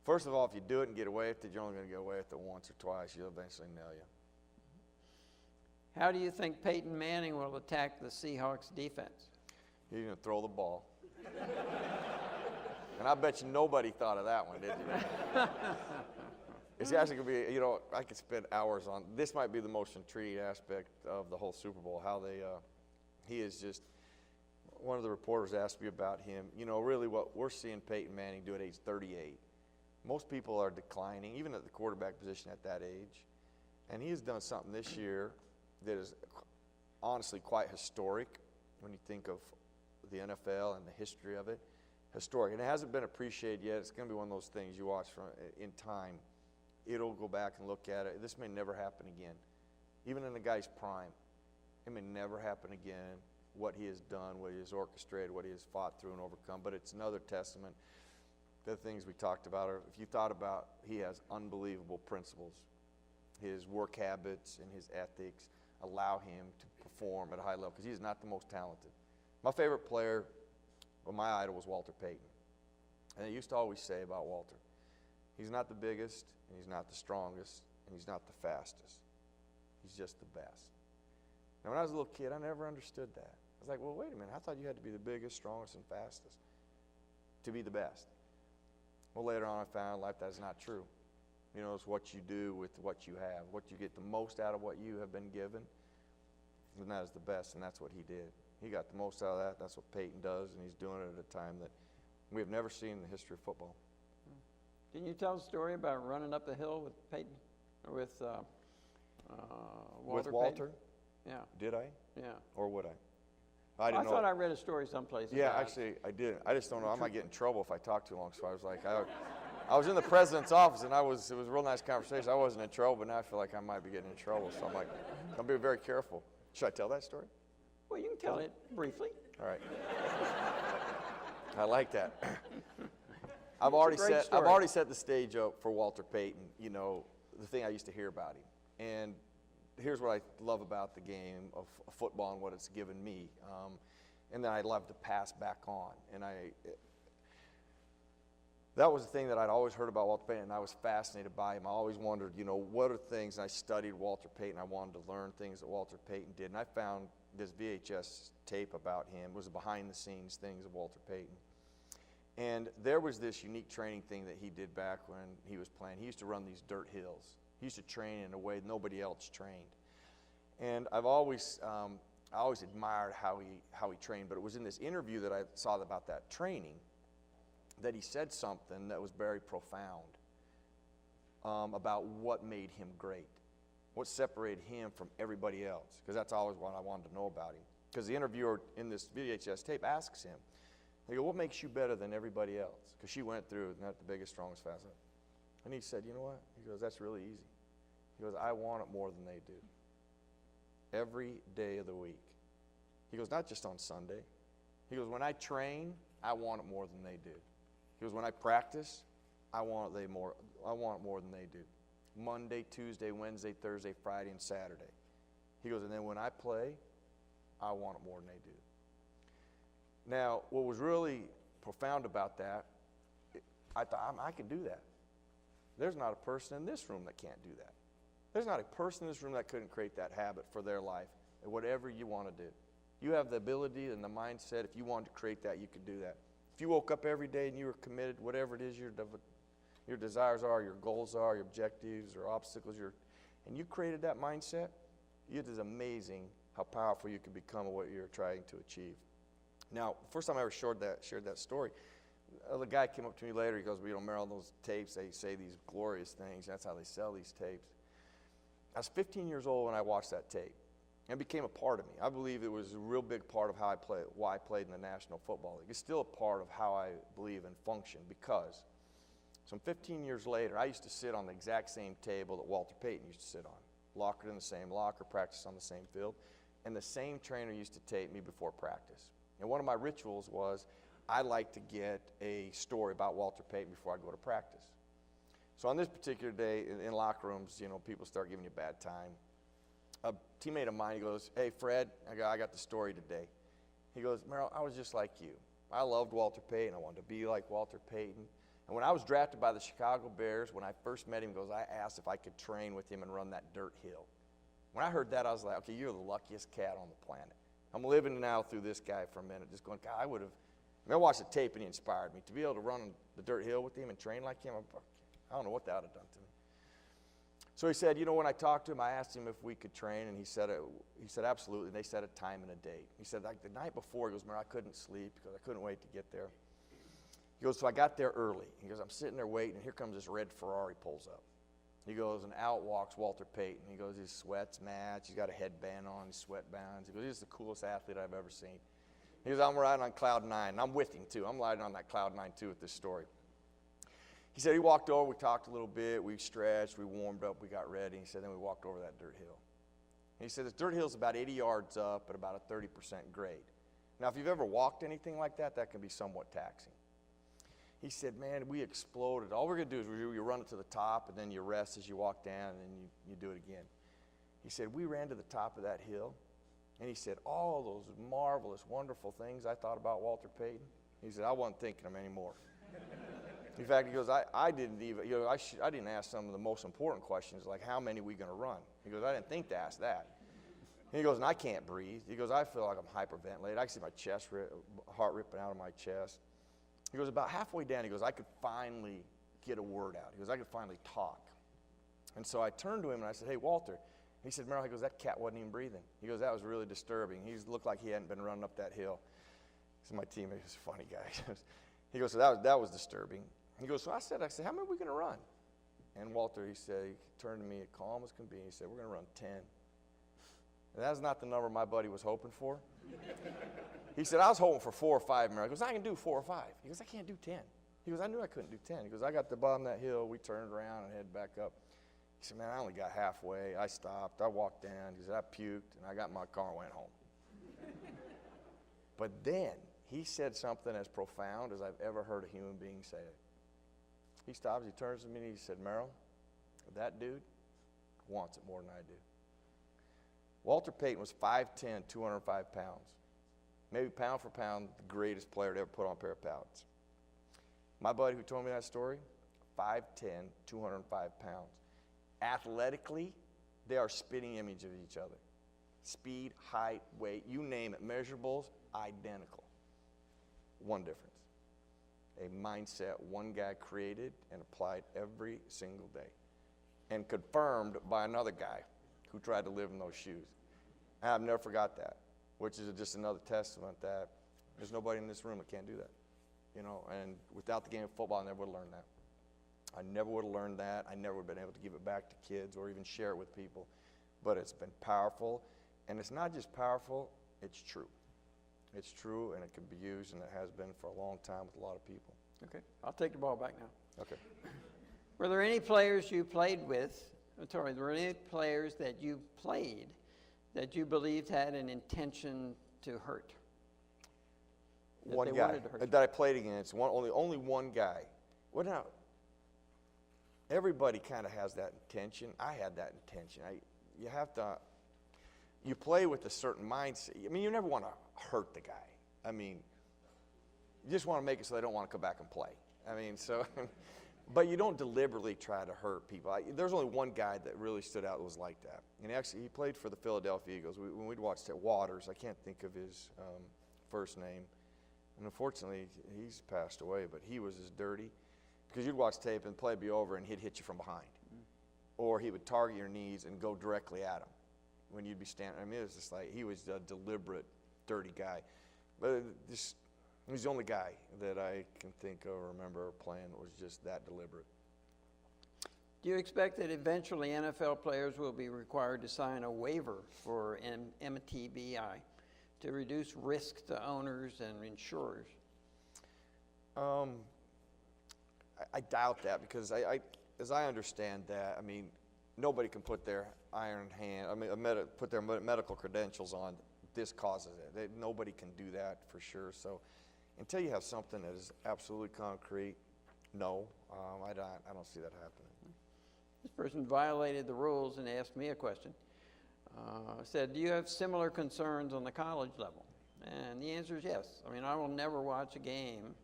first of all, if you do it and get away with it, you're only going to get away with it once or twice. You'll eventually nail you. How do you think Peyton Manning will attack the Seahawks defense? He's going to throw the ball. And I bet you nobody thought of that one, did you? It's actually going to be, you know, I could spend hours on, this might be the most intriguing aspect of the whole Super Bowl, how he is just, one of the reporters asked me about him. You know, really what we're seeing Peyton Manning do at age 38. Most people are declining, even at the quarterback position at that age. And he has done something this year that is honestly quite historic when you think of the NFL and the history of it. Historic. And it hasn't been appreciated yet. It's going to be one of those things you watch in time. It'll go back and look at it. This may never happen again. Even in a guy's prime, it may never happen again. What he has done, what he has orchestrated, what he has fought through and overcome. But it's another testament to the things we talked about. Or if you thought about, he has unbelievable principles. His work habits and his ethics allow him to perform at a high level because he's not the most talented. My favorite player, well, my idol was Walter Payton. And I used to always say about Walter, he's not the biggest, and he's not the strongest, and he's not the fastest. He's just the best. Now, when I was a little kid, I never understood that. I was like, well, wait a minute. I thought you had to be the biggest, strongest, and fastest to be the best. Well, later on, I found in life that's not true. You know, it's what you do with what you have, what you get the most out of what you have been given, and that is the best, and that's what he did. He got the most out of that. That's what Peyton does, and he's doing it at a time that we have never seen in the history of football. Didn't you tell a story about running up the hill with Peyton, or with Walter? With Walter? Payton? Yeah. Did I? Yeah. Or would I? I didn't know. thought I read a story someplace. Yeah, about actually, I did. I just don't know. I might get in trouble if I talk too long. So I was like, I was in the president's office, and it was a real nice conversation. I wasn't in trouble, but now I feel like I might be getting in trouble. So I'm like, I'll be very careful. Should I tell that story? Well, you can tell it briefly. All right. I like that. I've already set the stage up for Walter Payton. You know, the thing I used to hear about him, and here's what I love about the game of football and what it's given me, and then I love to pass back on. And that was the thing that I'd always heard about Walter Payton, and I was fascinated by him. I always wondered, you know, what are things, and I studied Walter Payton. I wanted to learn things that Walter Payton did, and I found this VHS tape about him. It was behind-the-scenes things of Walter Payton. And there was this unique training thing that he did back when he was playing. He used to run these dirt hills. He used to train in a way nobody else trained. And I always admired how he trained, but it was in this interview that I saw about that training that he said something that was very profound about what made him great, what separated him from everybody else, because that's always what I wanted to know about him. Because the interviewer in this VHS tape asks him, they go, what makes you better than everybody else? Because she went through, not the biggest, strongest, fastest. And he said, you know what? He goes, that's really easy. He goes, I want it more than they do. Every day of the week. He goes, not just on Sunday. He goes, when I train, I want it more than they do. He goes, when I practice, I want it more than they do. Monday, Tuesday, Wednesday, Thursday, Friday, and Saturday. He goes, and then when I play, I want it more than they do. Now, what was really profound about that, I thought, I can do that. There's not a person in this room that can't do that. There's not a person in this room that couldn't create that habit for their life, and whatever you want to do. You have the ability and the mindset. If you wanted to create that, you could do that. If you woke up every day and you were committed, whatever it is your desires are, your goals are, your objectives or obstacles, and you created that mindset, it is amazing how powerful you can become at what you're trying to achieve. Now, the first time I ever shared that story, the guy came up to me later. He goes, well, Merrill, those tapes, they say these glorious things. That's how they sell these tapes. I was 15 years old when I watched that tape. And it became a part of me. I believe it was a real big part of why I played in the National Football League. It's still a part of how I believe and function, because some 15 years later, I used to sit on the exact same table that Walter Payton used to sit on. Lockered in the same locker, practice on the same field. And the same trainer used to tape me before practice. And one of my rituals was I like to get a story about Walter Payton before I go to practice. So on this particular day, in locker rooms, people start giving you a bad time. A teammate of mine, he goes, hey, Fred, I got the story today. He goes, Merrill, I was just like you. I loved Walter Payton. I wanted to be like Walter Payton. And when I was drafted by the Chicago Bears, when I first met him, he goes, I asked if I could train with him and run that dirt hill. When I heard that, I was like, okay, you're the luckiest cat on the planet. I'm living now through this guy for a minute, just going, God, I watched the tape and he inspired me. To be able to run the dirt hill with him and train like him, I don't know what that would have done to me. So he said, when I talked to him, I asked him if we could train, and he said absolutely, and they set a time and a date. He said, like the night before, he goes, Merrill, I couldn't sleep because I couldn't wait to get there. He goes, so I got there early. He goes, I'm sitting there waiting, and here comes this red Ferrari pulls up. He goes, and out walks Walter Payton. He goes, his sweats match. He's got a headband on, his sweatbands. He goes, he's the coolest athlete I've ever seen. He goes, I'm riding on cloud 9, and I'm with him too. I'm riding on that cloud 9 too with this story. He said he walked over, we talked a little bit, we stretched, we warmed up, we got ready. He said then we walked over that dirt hill. And he said this dirt hill's about 80 yards up at about a 30% grade. Now, if you've ever walked anything like that, that can be somewhat taxing. He said, man, we exploded. All we're going to do is you run it to the top, and then you rest as you walk down, and then you do it again. He said, we ran to the top of that hill, and he said, all those marvelous, wonderful things I thought about Walter Payton, he said, I wasn't thinking them anymore. In fact, he goes, I didn't even, I didn't ask some of the most important questions, like how many are we going to run? He goes, I didn't think to ask that. And he goes, and I can't breathe. He goes, I feel like I'm hyperventilated. I can see my heart ripping out of my chest. He goes, about halfway down, he goes, I could finally get a word out. He goes, I could finally talk. And so I turned to him and I said, hey, Walter. He said, Merrill, he goes, that cat wasn't even breathing. He goes, that was really disturbing. He looked like he hadn't been running up that hill. He said, my teammate is a funny guy. He goes, so that was disturbing. He goes, so I said, how many are we going to run? And Walter, he turned to me calm as can be. He said, we're going to run 10. And that's not the number my buddy was hoping for. He said, I was hoping for 4 or 5, Merrill. He goes, I can do 4 or 5. He goes, I can't do 10. He goes, I knew I couldn't do 10. He goes, I got to the bottom of that hill. We turned around and headed back up. He said, man, I only got halfway. I stopped. I walked down. He said, I puked, and I got in my car and went home. But then he said something as profound as I've ever heard a human being say it. He stops, he turns to me, and he said, Merrill, that dude wants it more than I do. Walter Payton was 5'10", 205 pounds. Maybe pound for pound, the greatest player to ever put on a pair of pads. My buddy who told me that story, 5'10", 205 pounds. Athletically, they are spitting image of each other. Speed, height, weight, you name it, measurables, identical. One difference. a mindset one guy created and applied every single day, and confirmed by another guy who tried to live in those shoes. And I've never forgot that, which is just another testament that there's nobody in this room that can't do that. You know, and without the game of football, I never would have learned that. I never would have learned that. I never would have been able to give it back to kids or even share it with people. But it's been powerful, and it's not just powerful, it's true. It's true, and it can be used, and it has been for a long time with a lot of people. Okay, I'll take the ball back now. Okay. Were there any players you played with, were there any players that you played that you believed had an intention to hurt? That One they guy wanted to hurt you? that I played against, only one guy. Well, now, everybody kind of has that intention. I had that intention. You play with a certain mindset. I mean, you never want to hurt the guy. I mean, you just want to make it so they don't want to come back and play. I mean, so, but you don't deliberately try to hurt people. There's only one guy that really stood out that was like that. And actually, he played for the Philadelphia Eagles. When we'd watched it, Waters, I can't think of his first name. And unfortunately, he's passed away, but he was as dirty. Because you'd watch tape and the play would be over and he'd hit you from behind. Or he would target your knees and go directly at him when you'd be standing. I mean, it was just like, he was a deliberate, dirty guy. But he's the only guy that I can think of or remember playing that was just that deliberate. Do you expect that eventually NFL players will be required to sign a waiver for MTBI to reduce risk to owners and insurers? I doubt that, because as I understand that, I mean, nobody can put their iron hand, put their medical credentials on, this causes it. Nobody can do that for sure. So until you have something that is absolutely concrete, no, I don't see that happening. This person violated the rules and asked me a question. Said, do you have similar concerns on the college level? And the answer is yes. I mean, I will never watch a game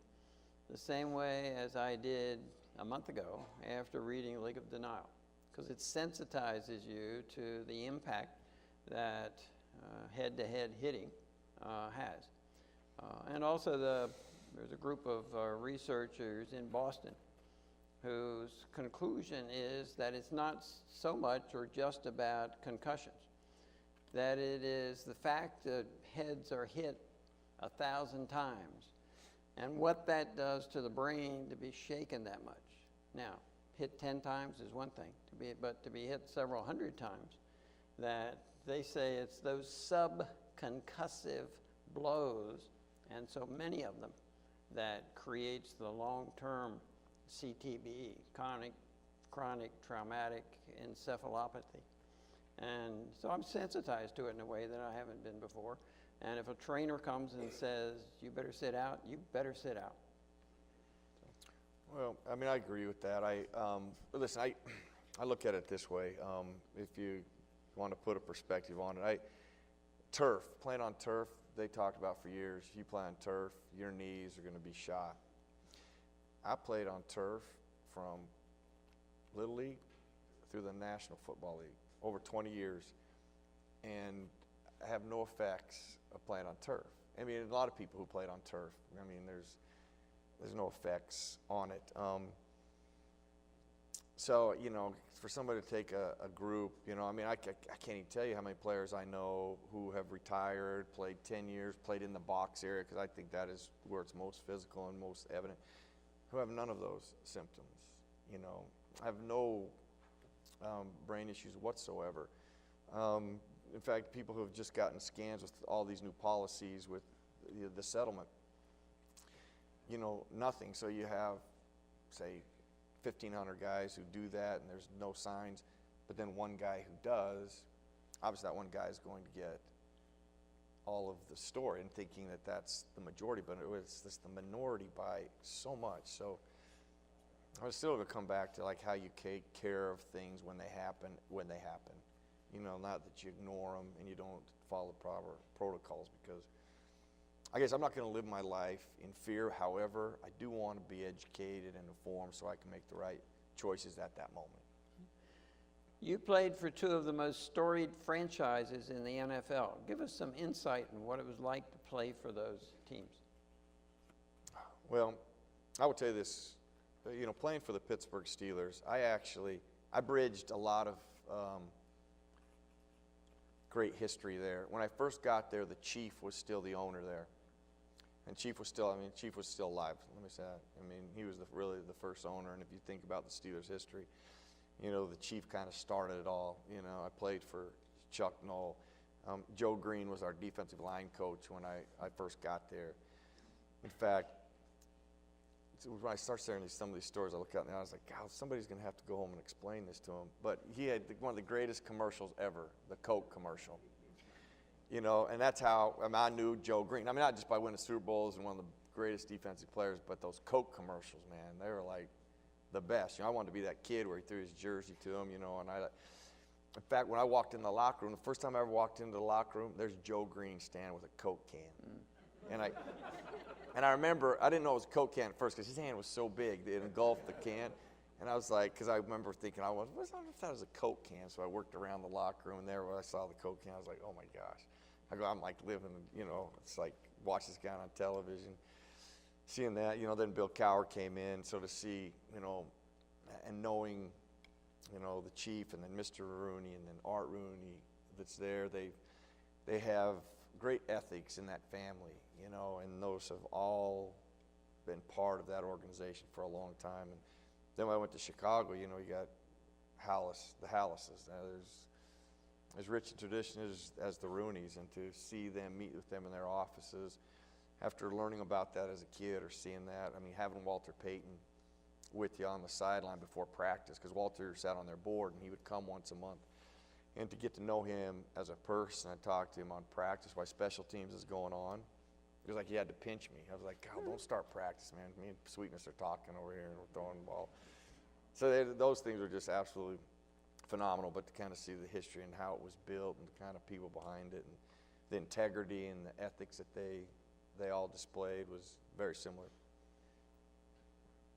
the same way as I did a month ago after reading League of Denial, because it sensitizes you to the impact that head-to-head hitting has. And also there's a group of researchers in Boston whose conclusion is that it's not so much or just about concussions, that it is the fact that heads are hit 1,000 times and what that does to the brain to be shaken that much. Now, hit 10 times is one thing, but to be hit several hundred times, that they say it's those subconcussive blows, and so many of them, that creates the long-term CTBE, chronic traumatic encephalopathy. And so I'm sensitized to it in a way that I haven't been before. And if a trainer comes and says, you better sit out, you better sit out. Well, I mean, I agree with that. Listen, I look at it this way. If you want to put a perspective on it, turf, playing on turf, they talked about for years, you play on turf, your knees are going to be shot. I played on turf from Little League through the National Football League, over 20 years, and I have no effects of playing on turf. I mean, a lot of people who played on turf, I mean, there's no effects on it. So, you know, for somebody to take a group, you know, I mean, I can't even tell you how many players I know who have retired, played 10 years, played in the box area, because I think that is where it's most physical and most evident, who have none of those symptoms. You know, I have no brain issues whatsoever. In fact, people who have just gotten scans with all these new policies with the settlement, you know, nothing. So you have, say, 1,500 guys who do that and there's no signs, but then one guy who does, obviously that one guy is going to get all of the story and thinking that that's the majority, but it's just the minority by so much. So I was still going to come back to like how you take care of things when they happen. You know, not that you ignore them and you don't follow proper protocols, because I guess I'm not going to live my life in fear. However, I do want to be educated and informed so I can make the right choices at that moment. You played for two of the most storied franchises in the NFL. Give us some insight on what it was like to play for those teams. Well, I will tell you this, you know, playing for the Pittsburgh Steelers, I bridged a lot of great history there. When I first got there, the chief was still the owner there. And Chief was still alive, let me say that. I mean, he was really the first owner, and if you think about the Steelers' history, you know, the chief kind of started it all. You know, I played for Chuck Noll. Joe Green was our defensive line coach when I first got there. In fact, when I start sharing some of these stories, I look out and I was like, God, somebody's going to have to go home and explain this to him. But he had one of the greatest commercials ever, the Coke commercial. You know, and that's how I knew Joe Green. I mean, not just by winning Super Bowls and one of the greatest defensive players, but those Coke commercials, man, they were like the best. You know, I wanted to be that kid where he threw his jersey to him, you know, and in fact, when I walked in the locker room, the first time I ever walked into the locker room, there's Joe Green standing with a Coke can. And I remember, I didn't know it was a Coke can at first because his hand was so big, it engulfed the can. And I was like, because I remember thinking, I wonder if that was a Coke can. So I worked around the locker room, and there when I saw the Coke can, I was like, oh my gosh. I'm like living, you know, it's like watch this guy on television. Seeing that, you know, then Bill Cowher came in, so to see, you know, and knowing, you know, the chief and then Mr. Rooney and then Art Rooney that's there, they have great ethics in that family, you know, and those have all been part of that organization for a long time. And then when I went to Chicago, you know, you got the Hallases. Now there's as rich a tradition as the Rooneys, and to see them, meet with them in their offices, after learning about that as a kid or seeing that, I mean, having Walter Payton with you on the sideline before practice, because Walter sat on their board and he would come once a month, and to get to know him as a person, I talked to him on practice while special teams is going on. It was like he had to pinch me. I was like, God, don't start practice, man. Me and Sweetness are talking over here and we're throwing the ball. So those things are just absolutely phenomenal, but to kind of see the history and how it was built and the kind of people behind it and the integrity and the ethics that they all displayed was very similar.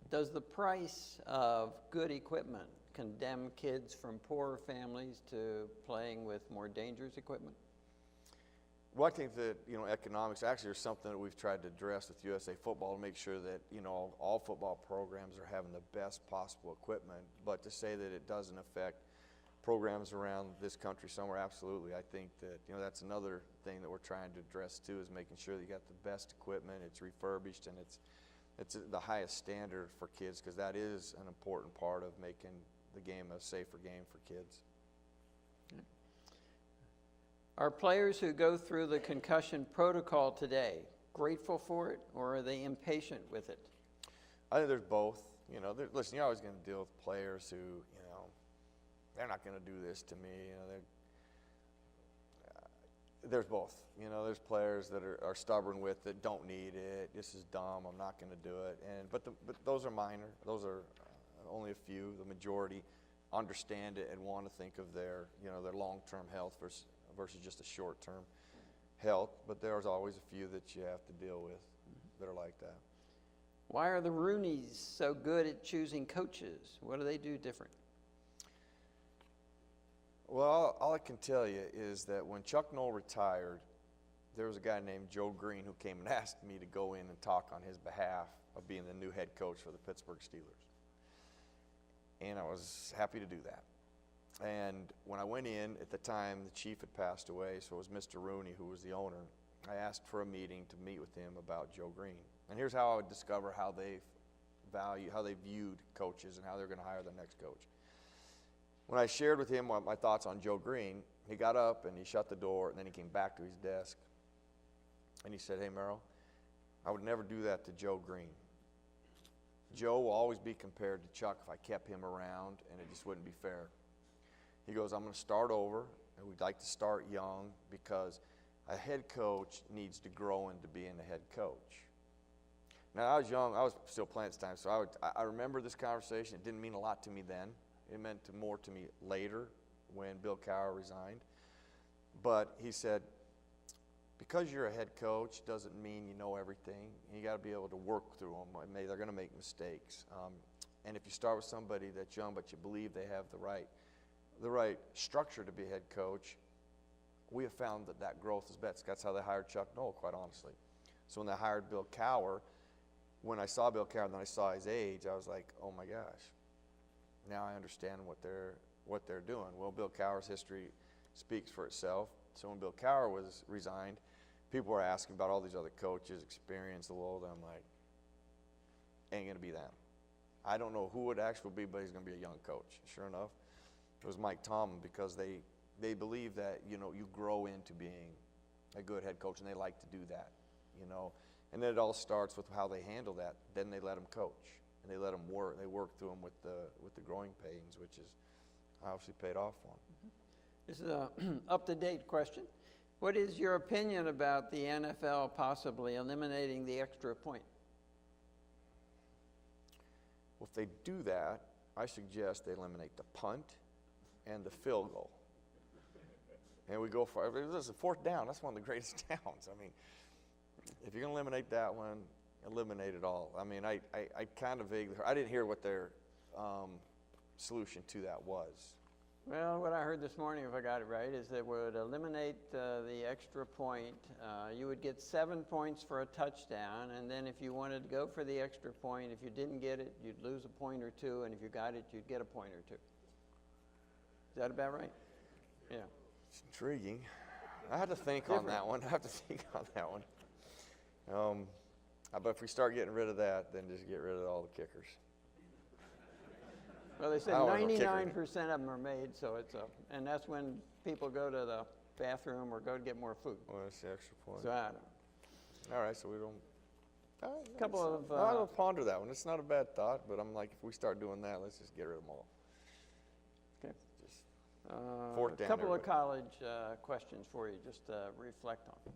Does the price of good equipment condemn kids from poorer families to playing with more dangerous equipment? Well, I think that, you know, economics actually is something that we've tried to address with USA Football to make sure that, you know, all football programs are having the best possible equipment. But to say that it doesn't affect programs around this country somewhere, absolutely. I think that, you know, that's another thing that we're trying to address too, is making sure that you got the best equipment, it's refurbished, and it's the highest standard for kids, because that is an important part of making the game a safer game for kids. Are players who go through the concussion protocol today grateful for it, or are they impatient with it? I think there's both. You know, listen, you're always going to deal with players who, you know, they're not going to do this to me. You know, there's both. You know, there's players that are stubborn with it, don't need it. This is dumb. I'm not going to do it. But those are minor. Those are only a few. The majority understand it and want to think of their, you know, their long-term health versus just a short-term health. But there's always a few that you have to deal with that are like that. Why are the Rooneys so good at choosing coaches? What do they do different? Well, all I can tell you is that when Chuck Noll retired, there was a guy named Joe Green who came and asked me to go in and talk on his behalf of being the new head coach for the Pittsburgh Steelers. And I was happy to do that. And when I went in, at the time, the chief had passed away, so it was Mr. Rooney who was the owner. I asked for a meeting to meet with him about Joe Green. And here's how I would discover how they viewed coaches and how they're going to hire the next coach. When I shared with him my thoughts on Joe Green, he got up and he shut the door, and then he came back to his desk. And he said, hey, Merrill, I would never do that to Joe Green. Joe will always be compared to Chuck if I kept him around, and it just wouldn't be fair. He goes, I'm going to start over, and we'd like to start young, because a head coach needs to grow into being a head coach. Now, I was young. I was still playing at the time, so I remember this conversation. It didn't mean a lot to me then. It meant more to me later when Bill Cowher resigned. But he said, because you're a head coach doesn't mean you know everything. You got to be able to work through them. They're going to make mistakes. And if you start with somebody that's young but you believe they have the right structure to be a head coach, we have found that growth is best. That's how they hired Chuck Noll, quite honestly. So when they hired Bill Cowher, when I saw Bill Cowher and then I saw his age, I was like, oh my gosh, now I understand what they're doing. Well, Bill Cowher's history speaks for itself. So when Bill Cowher was resigned, people were asking about all these other coaches, experience, a little. I'm like, ain't gonna be them. I don't know who it actually will be, but he's gonna be a young coach. Sure enough, it was Mike Tomlin, because they believe that, you know, you grow into being a good head coach, and they like to do that, you know. And then it all starts with how they handle that. Then they let him coach, and they let him work. They work through him with the growing pains, which is obviously paid off for him. This is a up-to-date question. What is your opinion about the NFL possibly eliminating the extra point? Well, if they do that, I suggest they eliminate the punt and the field goal. And we go for, this is a fourth down. That's one of the greatest downs. I mean, if you're going to eliminate that one, eliminate it all. I mean, I kind of vaguely, I didn't hear what their solution to that was. Well, what I heard this morning, if I got it right, is that would eliminate the extra point. You would get 7 points for a touchdown, and then if you wanted to go for the extra point, if you didn't get it, you'd lose a point or two, and if you got it, you'd get a point or two. Is that about right? Yeah. It's intriguing. I had to think on that one. But if we start getting rid of that, then just get rid of all the kickers. Well, they said I don't want no kicker. 99% of them are made, so it's and that's when people go to the bathroom or go to get more food. Well, that's the extra point. So I don't know. All right, so we don't. Couple of, I'll ponder that one. It's not a bad thought, but I'm like, if we start doing that, let's just get rid of them all. Okay. Just A fourth down. couple of everybody. college questions for you, just to reflect on.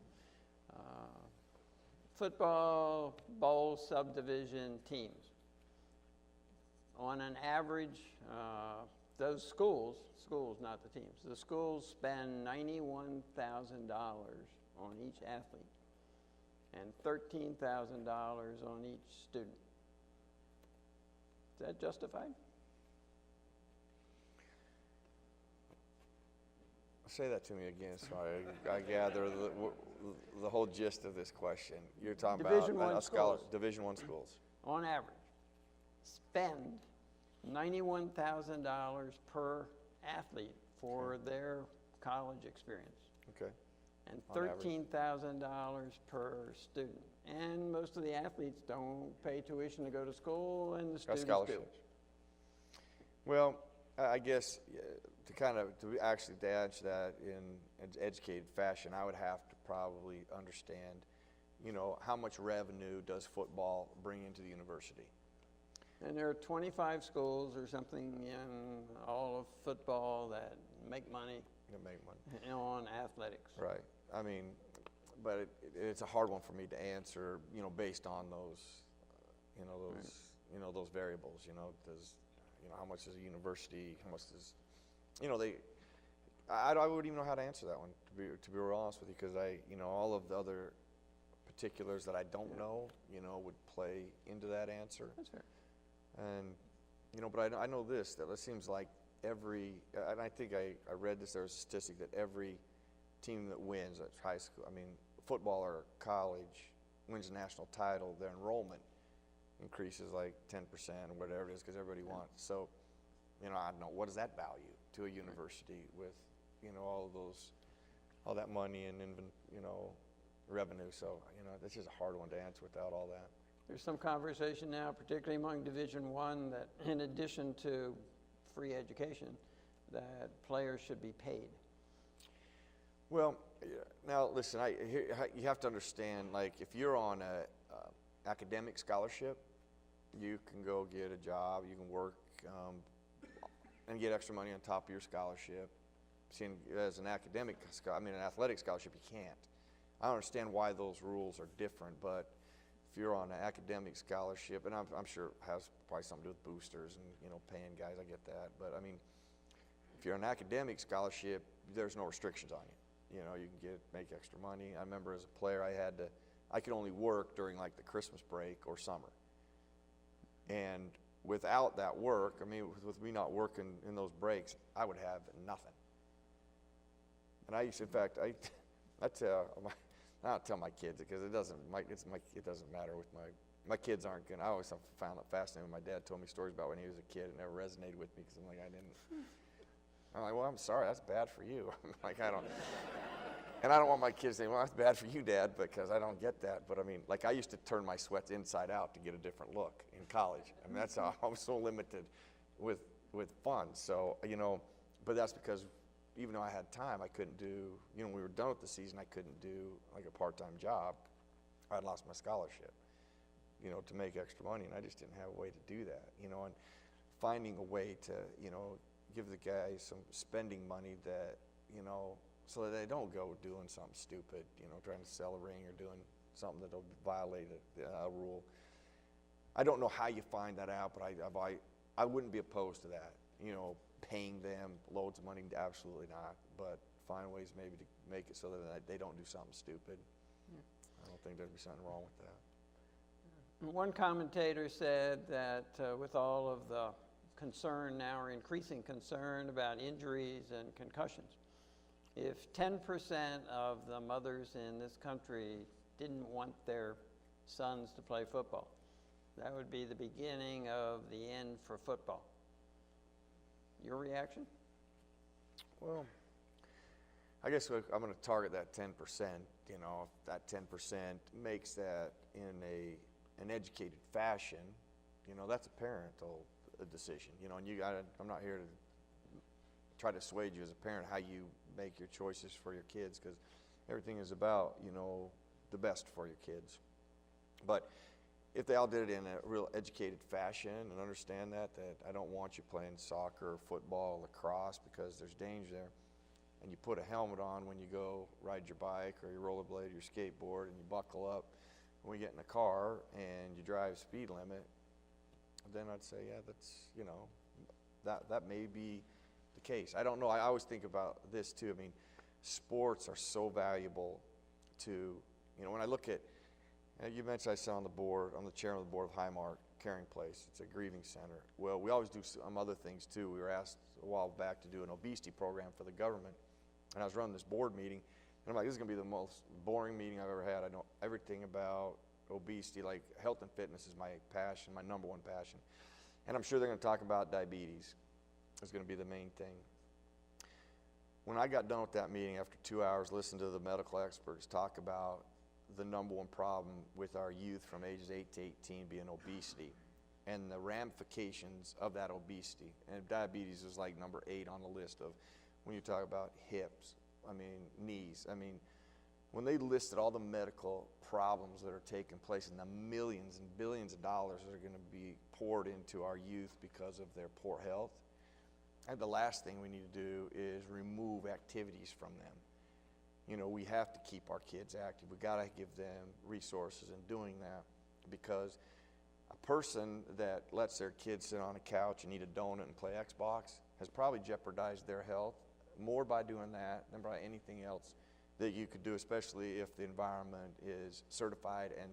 Football bowl subdivision teams. On an average, those schools, not the teams, the schools spend $91,000 on each athlete and $13,000 on each student. Is that justified? Say that to me again, so I gather the whole gist of this question. You're talking Division about I schools. Division I schools. On average, spend $91,000 per athlete for their college experience, Okay. and On average. $13,000 per student. And most of the athletes don't pay tuition to go to school, and the Got students do. scholarships. Well, I guess to answer that in an educated fashion, I would have to probably understand, you know, how much revenue does football bring into the university? And there are 25 schools or something in all of football that make money You make money. on athletics. Right. I mean, but it's a hard one for me to answer, you know, based on those, those variables. You know, how much does a university? How much does, I wouldn't even know how to answer that one, to be real honest with you, because all of the other particulars that I don't know, would play into that answer. That's fair. And, but I know this, that it seems like and I think I read this, there was a statistic that every team that wins at high school, football or college, wins a national title, their enrollment increases like 10% or whatever it is, because everybody wants. So, I don't know, what is that value to a university with, all that money and, revenue? So, that's just a hard one to answer without all that. There's some conversation now, particularly among Division I, that in addition to free education, that players should be paid. Well, now listen, you have to understand, like, if you're on a academic scholarship, you can go get a job, you can work and get extra money on top of your scholarship. See, as an an athletic scholarship, you can't. I don't understand why those rules are different, but if you're on an academic scholarship, and I'm sure it has probably something to do with boosters and, paying guys, I get that. But, if you're on an academic scholarship, there's no restrictions on you. You can make extra money. I remember as a player, I could only work during like the Christmas break or summer. And without that work, with me not working in those breaks, I would have nothing. And I used to, in fact, I don't tell my kids because it doesn't matter with my kids aren't gonna. I always found it fascinating when my dad told me stories about when he was a kid. It never resonated with me because I'm like, I didn't. I'm like, well, I'm sorry, that's bad for you. Like, I don't. And I don't want my kids saying, well, that's bad for you, Dad, because I don't get that. But I mean, like, I used to turn my sweats inside out to get a different look in college. I mean, that's how I was so limited with funds. So, you know, but that's because even though I had time, I couldn't do, you know, when we were done with the season, I couldn't do like a part-time job. I'd lost my scholarship, you know, to make extra money, and I just didn't have a way to do that, you know, and finding a way to, you know, give the guys some spending money that, you know, so that they don't go doing something stupid, you know, trying to sell a ring or doing something that'll violate a rule. I don't know how you find that out, but I wouldn't be opposed to that, you know, paying them loads of money, absolutely not, but find ways maybe to make it so that they don't do something stupid. I don't think there'd be something wrong with that. One commentator said that with all of the concern now, or increasing concern about injuries and concussions, if 10% of the mothers in this country didn't want their sons to play football, that would be the beginning of the end for football. Your reaction? Well, I guess I'm going to target that 10%. You know, if that 10% makes that in an educated fashion, you know, that's a parental decision. You know, and I'm not here to try to dissuade you as a parent how you make your choices for your kids, because everything is about, you know, the best for your kids. But if they all did it in a real educated fashion and understand that I don't want you playing soccer or football or lacrosse because there's danger there, and you put a helmet on when you go ride your bike or your rollerblade or your skateboard, and you buckle up when you get in a car and you drive speed limit, then I'd say, yeah, that's, you know, that may be the case. I don't know. I always think about this too. I mean, sports are so valuable to, you know, when I look at, you mentioned I sit on the board, I'm the chairman of the board of Highmark Caring Place. It's a grieving center. Well, we always do some other things too. We were asked a while back to do an obesity program for the government, and I was running this board meeting, and I'm like, this is gonna be the most boring meeting I've ever had. I know everything about obesity, like health and fitness is my passion, my number one passion. And I'm sure they're gonna talk about diabetes. It's gonna be the main thing. When I got done with that meeting after 2 hours, listening to the medical experts talk about the number one problem with our youth from ages 8 to 18 being obesity and the ramifications of that obesity. And diabetes is like number 8 on the list of when you talk about hips, I mean, knees. I mean, when they listed all the medical problems that are taking place and the millions and billions of dollars that are going to be poured into our youth because of their poor health, and the last thing we need to do is remove activities from them. You know, we have to keep our kids active. We got to give them resources in doing that, because a person that lets their kids sit on a couch and eat a donut and play Xbox has probably jeopardized their health more by doing that than by anything else that you could do, especially if the environment is certified and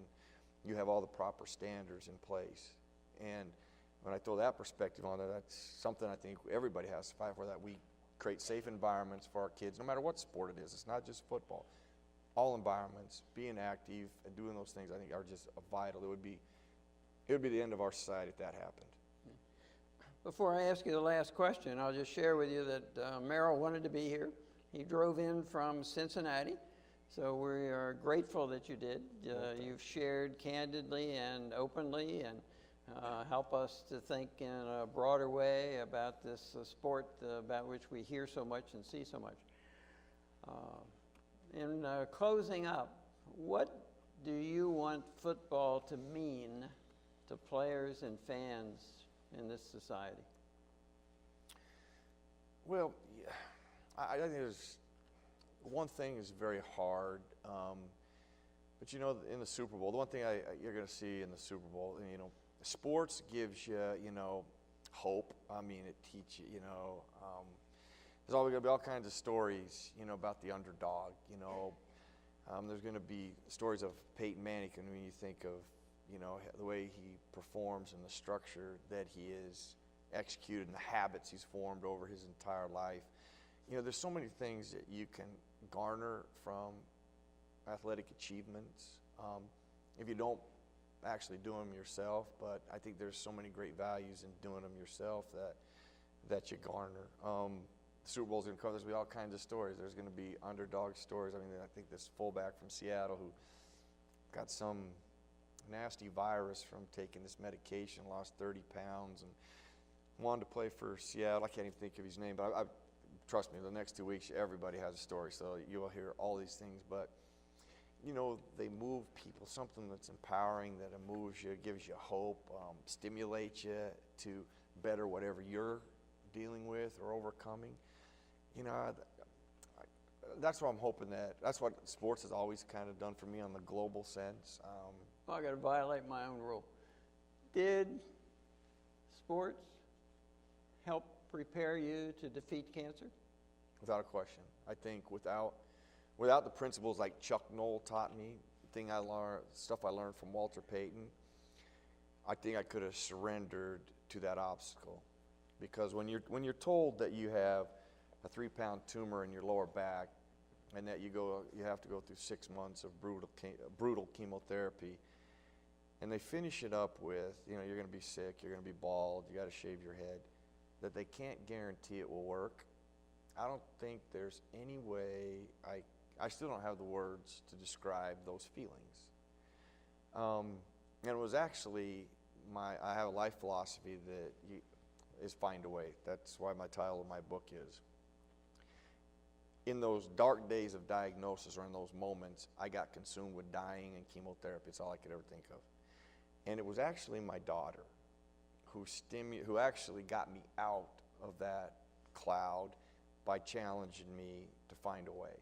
you have all the proper standards in place. And when I throw that perspective on it, that's something I think everybody has to fight for, that we create safe environments for our kids, no matter what sport it is. It's not just football. All environments, being active and doing those things, I think are just vital. It would be the end of our society if that happened. Before I ask you the last question, I'll just share with you that Merrill wanted to be here. He drove in from Cincinnati, so we are grateful that you did. You've shared candidly and openly, and help us to think in a broader way about this sport about which we hear so much and see so much. In closing up, what do you want football to mean to players and fans in this society? Well, yeah, I think there's one thing is very hard, but you know, in the Super Bowl, the one thing you're going to see in the Super Bowl, you know, sports gives you, you know, hope. I mean, it teaches you, you know, there's always going to be all kinds of stories, you know, about the underdog, you know. There's going to be stories of Peyton Manning, and when you think of, you know, the way he performs and the structure that he is executed and the habits he's formed over his entire life. You know, there's so many things that you can garner from athletic achievements. If you don't actually doing them yourself, but I think there's so many great values in doing them yourself that you garner. The Super Bowl's going to cover, there's going to be all kinds of stories. There's going to be underdog stories. I mean, I think this fullback from Seattle who got some nasty virus from taking this medication, lost 30 pounds, and wanted to play for Seattle. I can't even think of his name, but trust me, the next 2 weeks, everybody has a story, so you will hear all these things. But, you know, they move people, something that's empowering, that moves you, gives you hope, stimulates you to better whatever you're dealing with or overcoming. You know, that's what I'm hoping that's what sports has always kind of done for me on the global sense. Well, I got to violate my own rule. Did sports help prepare you to defeat cancer? Without a question. I think without the principles like Chuck Noll taught me, stuff I learned from Walter Payton, I think I could have surrendered to that obstacle. Because when you're told that you have a 3-pound tumor in your lower back, and that you have to go through 6 months of brutal chemotherapy, and they finish it up with, you know, you're going to be sick, you're going to be bald, you got to shave your head, that they can't guarantee it will work. I don't think there's any way, I still don't have the words to describe those feelings. And it was actually I have a life philosophy that is find a way. That's why my title of my book is. In those dark days of diagnosis, or in those moments, I got consumed with dying and chemotherapy. It's all I could ever think of. And it was actually my daughter who actually got me out of that cloud by challenging me to find a way.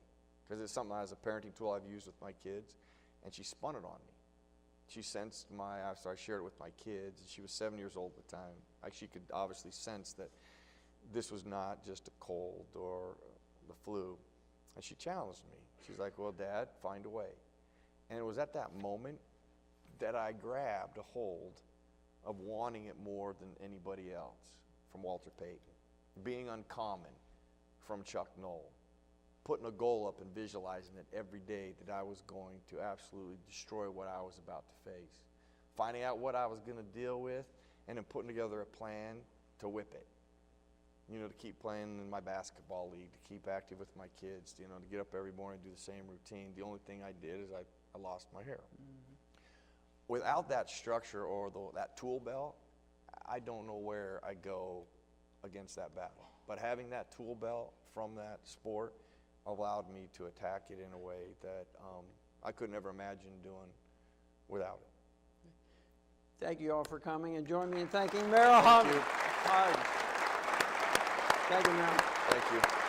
Because it's something as a parenting tool I've used with my kids, and she spun it on me. She sensed so I shared it with my kids, and she was 7 years old at the time. She could obviously sense that this was not just a cold or the flu. And she challenged me. She's like, well, Dad, find a way. And it was at that moment that I grabbed a hold of wanting it more than anybody else from Walter Payton, being uncommon from Chuck Noll, putting a goal up and visualizing it every day that I was going to absolutely destroy what I was about to face, finding out what I was going to deal with, and then putting together a plan to whip it. You know, to keep playing in my basketball league, to keep active with my kids, you know, to get up every morning and do the same routine. The only thing I did is I lost my hair. Mm-hmm. Without that structure or that tool belt, I don't know where I go against that battle. But having that tool belt from that sport allowed me to attack it in a way that I could never imagine doing without it. Thank you all for coming, and join me in thanking Merrill Hard. Thank you, Merrill. Thank you.